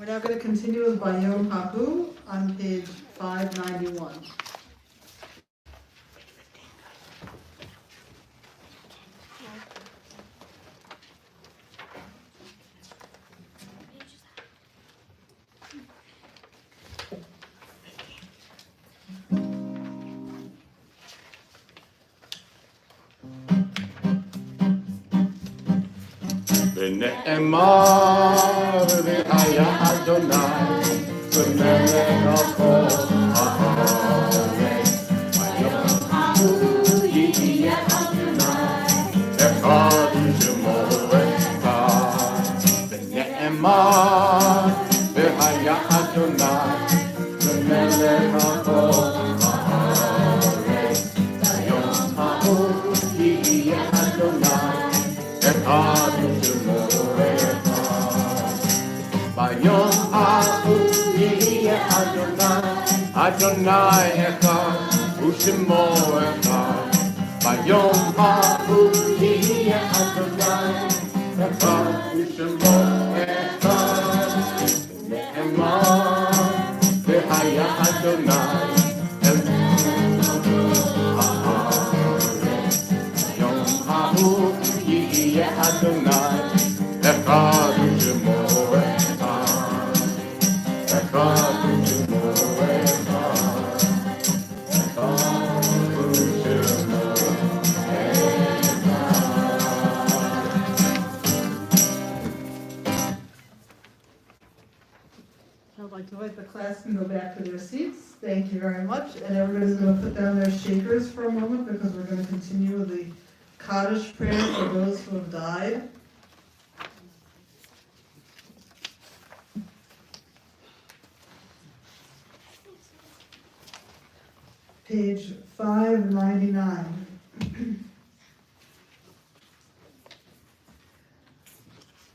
We're now going to continue with Bayom Hahu on page 591. ונאמר והיה אדוני במלך כל הארץ ביום ההוא יהיה אדוני אחד ושמו אחד ונאמר והיה אדוני במלך כל הארץ ביום ההוא יהיה אדוני אחד ושמו ביום ההוא יהיה אדוני אחד ושמו אחד ביום ההוא יהיה אדוני אחד ושמו אחד נאמר והיה אדוני אל הארץ ביום ההוא יהיה אדוני אחד ושמו I'd like to invite the class to go back to their seats. Thank you very much. And everybody's going to put down their shakers for a moment because we're going to continue with the Kaddish prayer for those who have died. Page 599.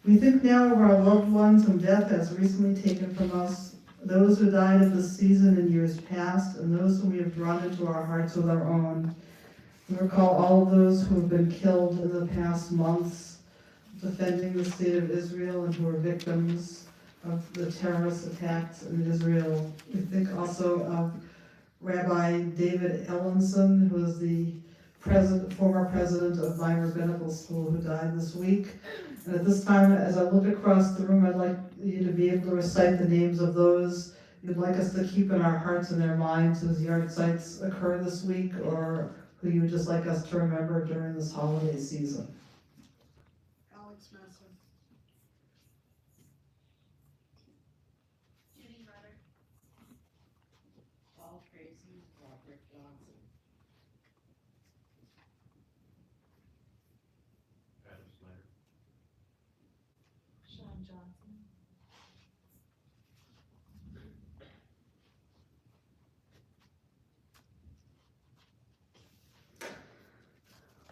We think now of our loved ones whom death has recently taken from us, those who died of this season in years past, and those whom we have drawn into our hearts with our own. We recall all of those who have been killed in the past months, defending the state of Israel and who are victims of the terrorist attacks in Israel. We think also of Rabbi David Ellenson, who is the former president of my rabbinical school, who died this week. And at this time, as I look across the room, I'd like you to be able to recite the names of those you'd like us to keep in our hearts and our minds whose yard sites occur this week, or who you would just like us to remember during this holiday season. Alex Messer. Jenny Rudder. Paul Tracy. Robert Johnson. Adam Snyder. Sean Johnson.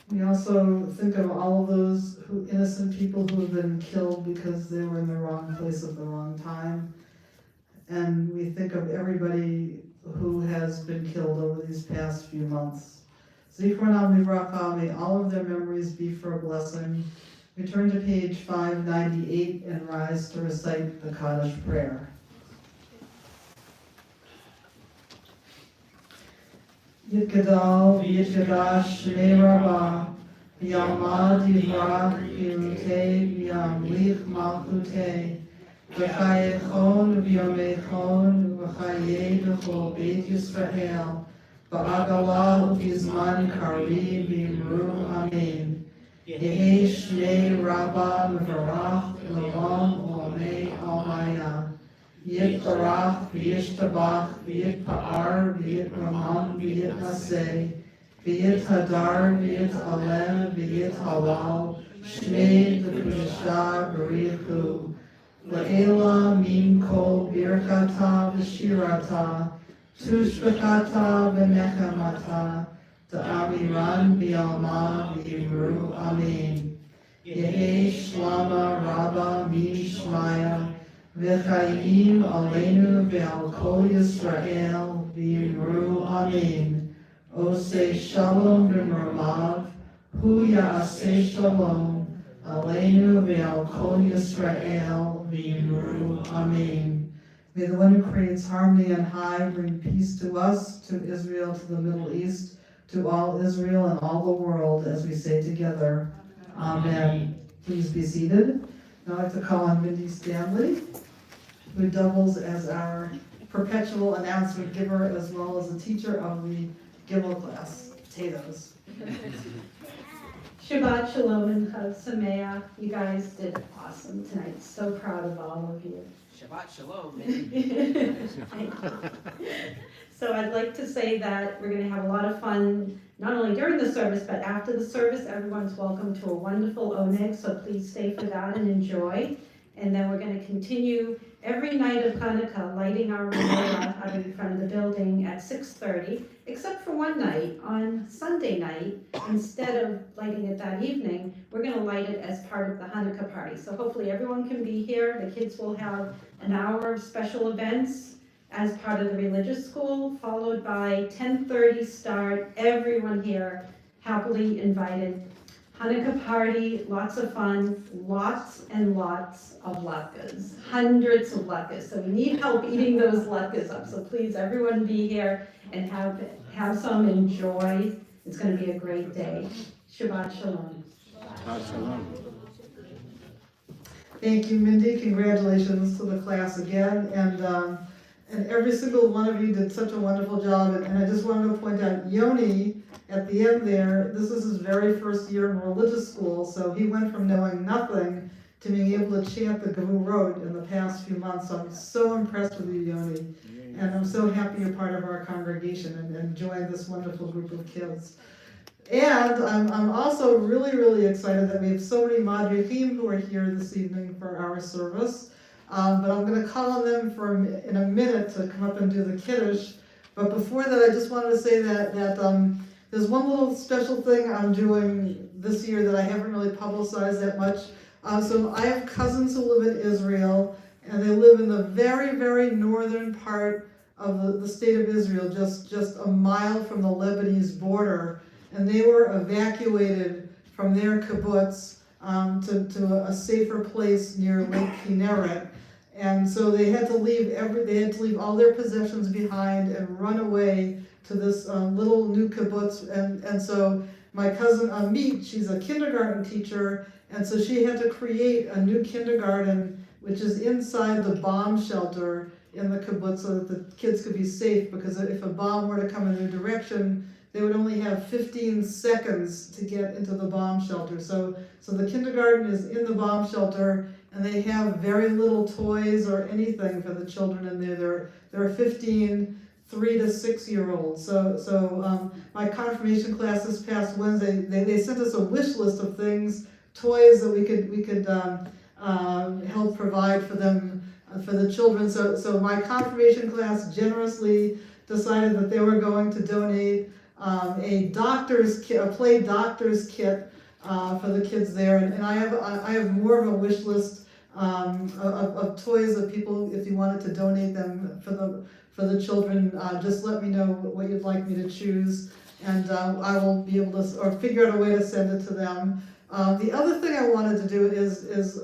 We also think of all of those innocent people who have been killed because they were in the wrong place at the wrong time. And we think of everybody who has been killed over these past few months. Zichronam Livracha, may all of their memories be for a blessing. We turn to page 598 and rise to recite the Kaddish prayer. Yitgadal v'yitgadash shmei Rabbah, v'yalmad yivrach v'yilutei v'yamlich malchutei, v'chayechon v'yomechon v'chayei b'chol beit Yisrael, v'agalah v'yizman karim v'yimru amen. Yehi shmei Rabbah mevarach l'olam olamei almaya. Yitbarach v'yishtabach v'yitpa'ar v'yitramam v'yitnaseh v'yithadar v'yitalem v'yithalal shmei v'kudashah b'richu le'ela min kol birchata v'shirata tushbekata v'nechamata ta'amiran v'yalma v'yimru amen. Yehi shlama rabba mishmaya V'chayim aleinu ve'al kol Yisrael v'yimru amen. Oseh shalom b'mramav, hu ya'aseh shalom, Aleinu ve'al kol Yisrael v'yimru. Amen. May the one who creates harmony on high bring peace to us, to Israel, to the Middle East, to all Israel and all the world, as we say together. Amen. Please be seated. Now I'd like to call on Mindy Stanley, who doubles as our perpetual announcement giver as well as the teacher of the Gimmel class, potatoes. Shabbat Shalom and Chag Sameach. You guys did awesome tonight. So proud of all of you. Shabbat Shalom. So I'd like to say that we're going to have a lot of fun, not only during the service, but after the service. Everyone's welcome to a wonderful oneg, so please stay for that and enjoy. And then we're going to continue every night of Hanukkah, lighting our menorah out in front of the building at 6:30, except for one night, on Sunday night, instead of lighting it that evening, we're going to light it as part of the Hanukkah party. So hopefully everyone can be here. The kids will have an hour of special events as part of the religious school, followed by 10:30 start. Everyone here happily invited. Hanukkah party, lots of fun, lots and lots of latkes, hundreds of latkes. So we need help eating those latkes up. So please, everyone be here and have some, enjoy. It's going to be a great day. Shabbat Shalom. Shabbat Shalom. Thank you, Mindy. Congratulations to the class again. And every single one of you did such a wonderful job. And I just wanted to point out, Yoni, at the end there, this is his very first year in religious school, so he went from knowing nothing to being able to chant the Gevurot in the past few months. So I'm so impressed with you, Yoni. And I'm so happy you're part of our congregation and joined this wonderful group of kids. And I'm also really, really excited that we have so many Madrichim who are here this evening for our service. But I'm going to call on them in a minute to come up and do the Kiddush. But before that, I just wanted to say that there's one little special thing I'm doing this year that I haven't really publicized that much. So I have cousins who live in Israel, and they live in the very, very northern part of the state of Israel, just a mile from the Lebanese border. And they were evacuated from their kibbutz to a safer place near Lake Kinneret. And so they had to leave all their possessions behind and run away to this little new kibbutz. And so my cousin Amit, she's a kindergarten teacher, and so she had to create a new kindergarten, which is inside the bomb shelter in the kibbutz so that the kids could be safe, because if a bomb were to come in their direction, they would only have 15 seconds to get into the bomb shelter. So the kindergarten is in the bomb shelter, and they have very little toys or anything for the children in there. There are 15 3 to 6 year olds. So my confirmation class this past Wednesday, they sent us a wish list of things, toys that we could help provide for them, for the children. So my confirmation class generously decided that they were going to donate a play doctor's kit for the kids there, and I have more of a wish list of toys that people, if you wanted to donate them for the children, just let me know what you'd like me to choose, and I will be able to or figure out a way to send it to them. The other thing I wanted to do is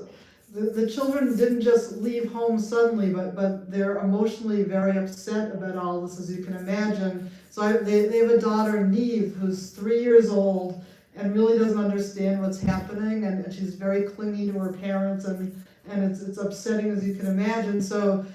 the children didn't just leave home suddenly, but they're emotionally very upset about all this, as you can imagine. So they have a daughter, Neve, who's 3 years old and really doesn't understand what's happening, and she's very clingy to her parents, and it's upsetting, as you can imagine. So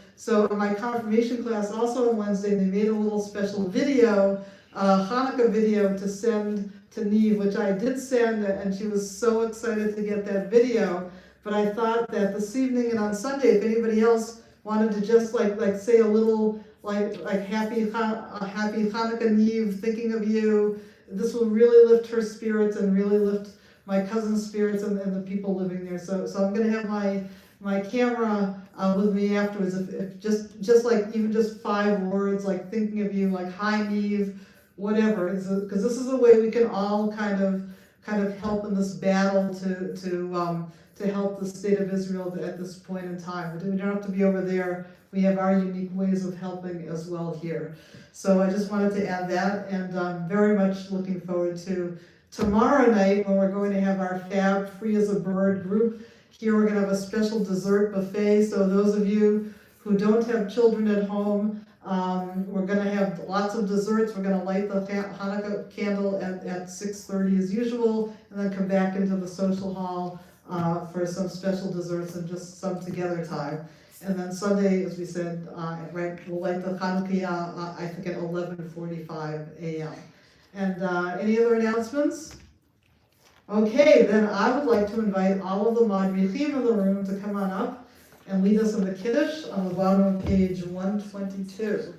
in my confirmation class, also on Wednesday, they made a little special video, Hanukkah video, to send to Neve, which I did send, and she was so excited to get that video. But I thought that this evening and on Sunday, if anybody else wanted to just like say a little like happy Hanukkah, Neve, thinking of you, this will really lift her spirits and really lift my cousin's spirits and the people living there. So I'm going to have my camera with me afterwards. If just like even just 5 words, like thinking of you, like hi Neve, whatever, because this is a way we can all kind of help in this battle to help the state of Israel at this point in time. We don't have to be over there. We have our unique ways of helping as well here. So I just wanted to add that, and I'm very much looking forward to Tomorrow night, when we're going to have our Fab Free as a Bird group, here we're gonna have a special dessert buffet, so those of you who don't have children at home, we're gonna have lots of desserts. We're gonna light the Hanukkah candle at 6:30 as usual, and then come back into the social hall for some special desserts and just some together time. And then Sunday, as we said, we'll light the Hanukkah, I think at 11:45 a.m. And any other announcements? Okay, then I would like to invite all of the Madrichim in the room to come on up and lead us in the Kiddush on the bottom of page 122.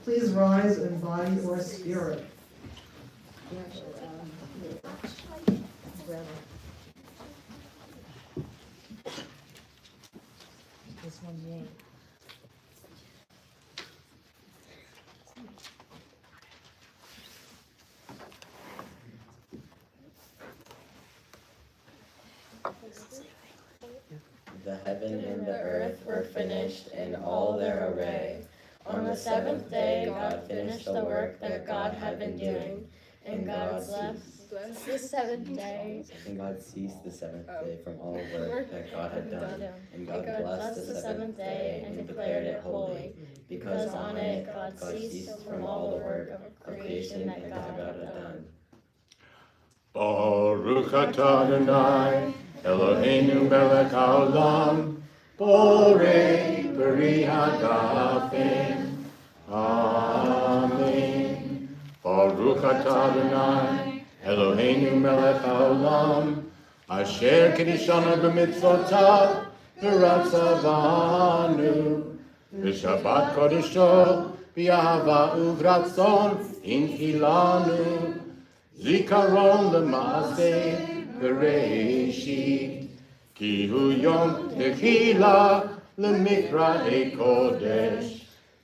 Please rise in body or spirit. This one, yeah. The heaven and the earth were finished in all their array. On the seventh day, God finished the work that God had been doing, and God blessed the seventh day. And God ceased the seventh day from all work that God had done, and God blessed the seventh day and declared it holy, because on it God ceased from all the work of creation that God had done. Baruch atah Adonai, Eloheinu melech haolam, borei peri hagafim. Amen. Baruch atah Adonai, Eloheinu melech haolam, asher kedishanu b'mitzvotav, v'ratzavanu, v'shabbat kodesho, v'yahava uvratzon, inchilanu, Zikaron l'maaseh b'reishit, ki hu yom techila l'mikra'ei kodesh,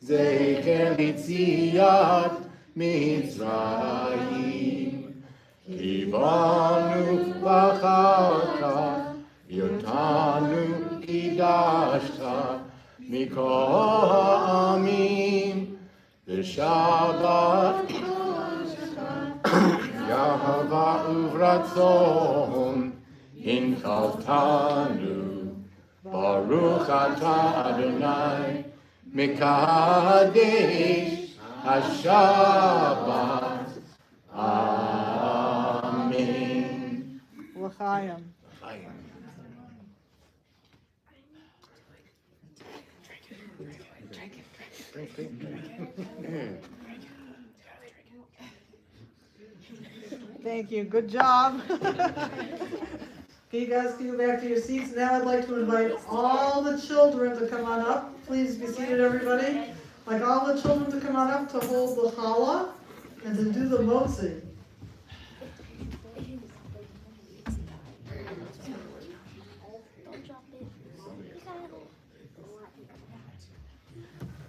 zeker l'tziat Mitzrayim. Ki banu b'charta, yotanu kidashta, mikol ha'amim, v'shabbat Yahava uvratzon, inchaltanu, Baruch atah Adonai, Mekadesh HaShabbat. Amen. L'chaim. Thank you, good job. Okay, you guys can go back to your seats. Now I'd like to invite all the children to come on up. Please be seated, everybody. I'd like all the children to come on up to hold the challah and to do the motzi.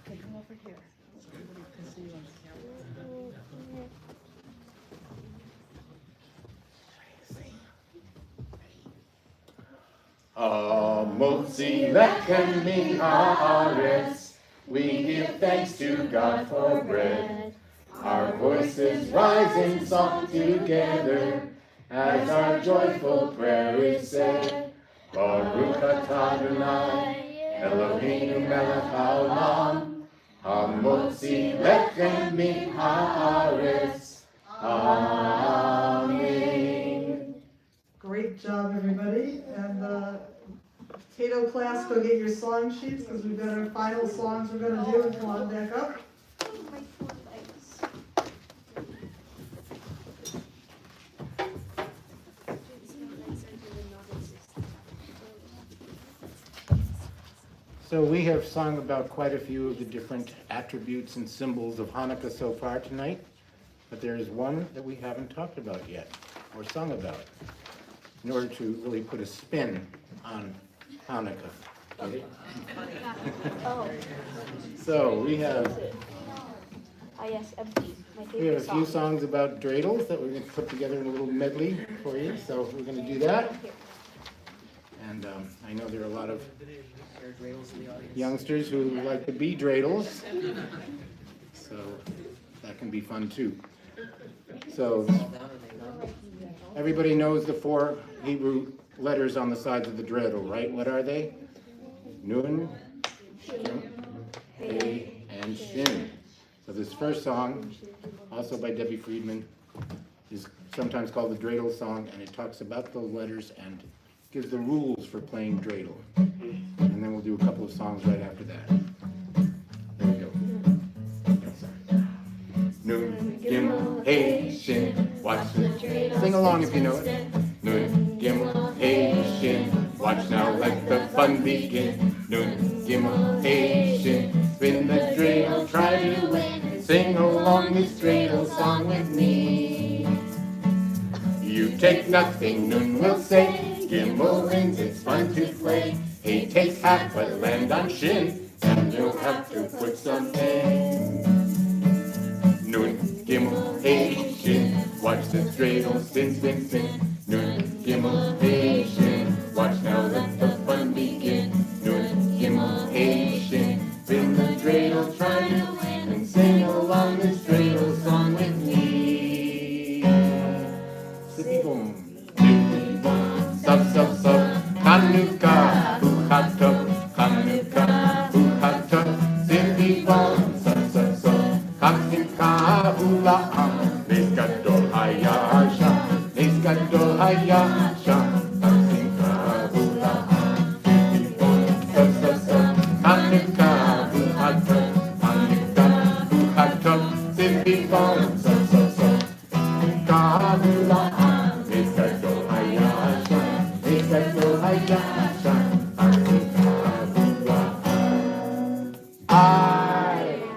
Come over here so everybody can see you on the camera. Motzi lechem min haaretz, we give thanks to God for bread. Our voices rise in song together, as our joyful prayer is said. Baruch atah Adonai, Eloheinu melech haolam, hamotzi lechem min haaretz. Amen. Great job, everybody. And Cato class, go get your song sheets because we've got our final songs we're going to do. Come on back up. So we have sung about quite a few of the different attributes and symbols of Hanukkah so far tonight, but there is one that we haven't talked about yet, or sung about, in order to really put a spin on Hanukkah. Okay? So we have yes, empty. My we have favorite a few songs about dreidels that we're going to put together in a little medley for you. So we're going to do that. And I know there are a lot of youngsters who like to be dreidels, so that can be fun too. So everybody knows the 4 Hebrew letters on the sides of the dreidel, right? What are they? Nun, Shin, Hey, and Shin. So this first song, also by Debbie Friedman, is sometimes called the dreidel song, and it talks about those letters and gives the rules for playing dreidel. And then we'll do a couple of songs right after that. There we go. Nun, Gimmel, Hey, Shin, watch the dreidel. Sing along if you know it. Nun, Gimmel, Hey, Shin, watch now, let the fun begin. Nun, Gimmel, Hey, Shin, spin the dreidel, try to win. Sing along this dreidel song with me. You take nothing, Nun will say. Gimmel wins, it's fun to play. Hey takes half, but land on Shin, and you'll have to put some in. Nun, Gimmel, Hey, Shin, watch the dreidel spin, spin, spin. Nun, Gimmel, Hey, Shin, watch now, let the fun begin. Nun, Gimmel, Hey, Shin, spin the dreidel, try to win, and sing along this dreidel song with me. Sippy boom. Sub, sub, sub, Hanukkah, Buchatov, Hanukkah, Buchatov, Zippy Bom, sub, sub, sub, Hanukkah, Ula'am, Nes Gadol Hayasha, Nes Gadol Hayasha, Hanukkah, Ula'am, Zippy Bom, sub, sub, sub, Hanukkah, Buchatov, Hanukkah, Buchatov, Zippy Bom, sub, sub, sub, Hanukkah, Ula'am, Nes Gadol Hayasha. I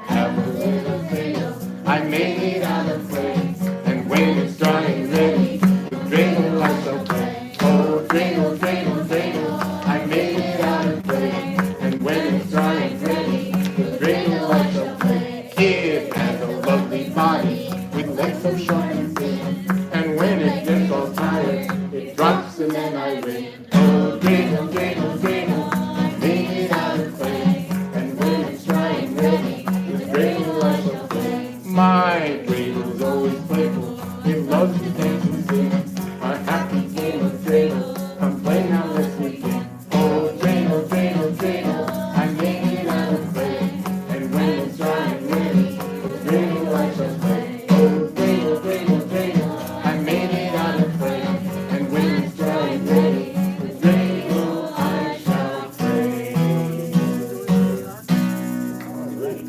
have a little dreidel, I made it out of clay, and when it's dry and ready, the dreidel I shall play. Oh, dreidel, dreidel, dreidel, I made it out of clay, and when it's dry and ready, the dreidel I shall play. Kid has a lovely body, with legs so short and thin, and when it gets all tired, it drops and then I win. Oh, dreidel, dreidel, dreidel, I made it out of clay, and when it's dry and ready, the dreidel I shall play. My dreidel always playful, it loves to dance and sing. A happy game of dreidel, come play now, let's begin. Oh, dreidel, dreidel, dreidel, I made it out of clay, and when it's dry and ready, the dreidel I shall play. Oh, dreidel, dreidel, dreidel, I made it out of clay, and when it's dry and ready, the dreidel I shall play. All right.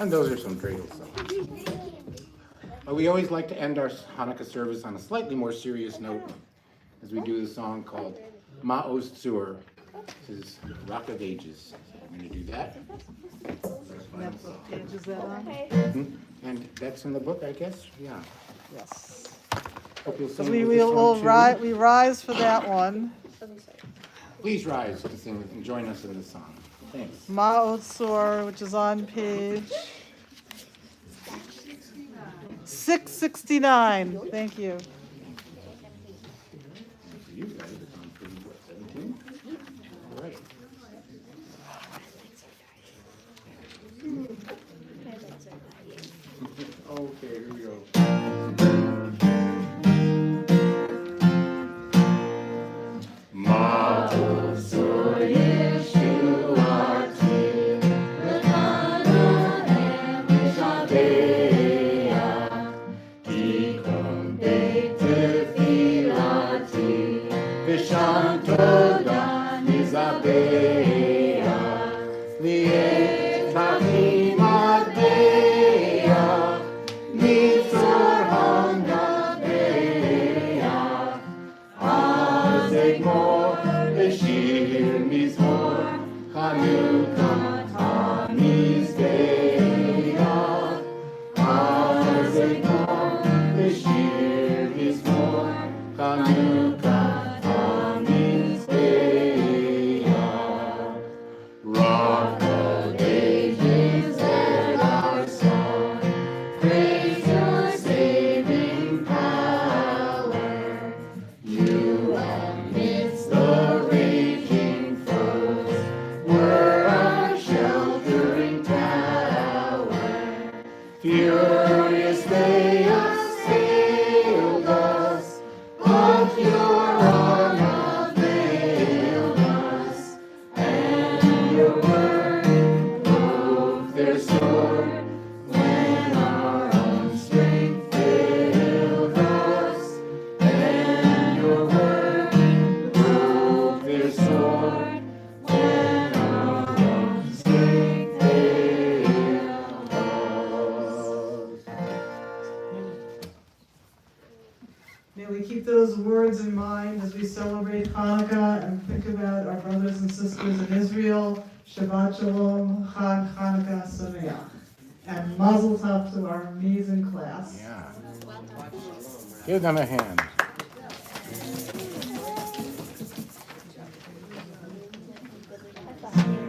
And those are some dreidel songs. We always like to end our Hanukkah service on a slightly more serious note as we do the song called Ma'oz Tzur. This is Rock of Ages. So I'm going to do that. What page is that on? And that's in the book, I guess? Yeah. Yes. Hope you'll So sing we with this will one, too. we rise for that one. Please rise to sing and join us in the song. Thanks. Ma'oz Tzur, which is on page 669. Thank you. You guys are on page, what, 17? All right. Okay, here we go. Ma'oz Tzur Yeshuati, L'chanu Mishabeach, Kikom Beit Tefilati, V'sham Toda Nizabeach, Li'et Hachim Adbeach, Mitzor Hongabeach, Azegmor B'shir Mizmor, Chanukah HaMizbeach, Azegmor B'shir Mizmor, Chanukah HaMizbeach. Rock of Ages and our song, praise your saving power. You amidst the words in mind as we celebrate Hanukkah and think about our brothers and sisters in Israel. Shabbat Shalom, Chag Hanukkah Sameach. And Mazel Tov to our amazing class. Yeah. Give them a hand. I thought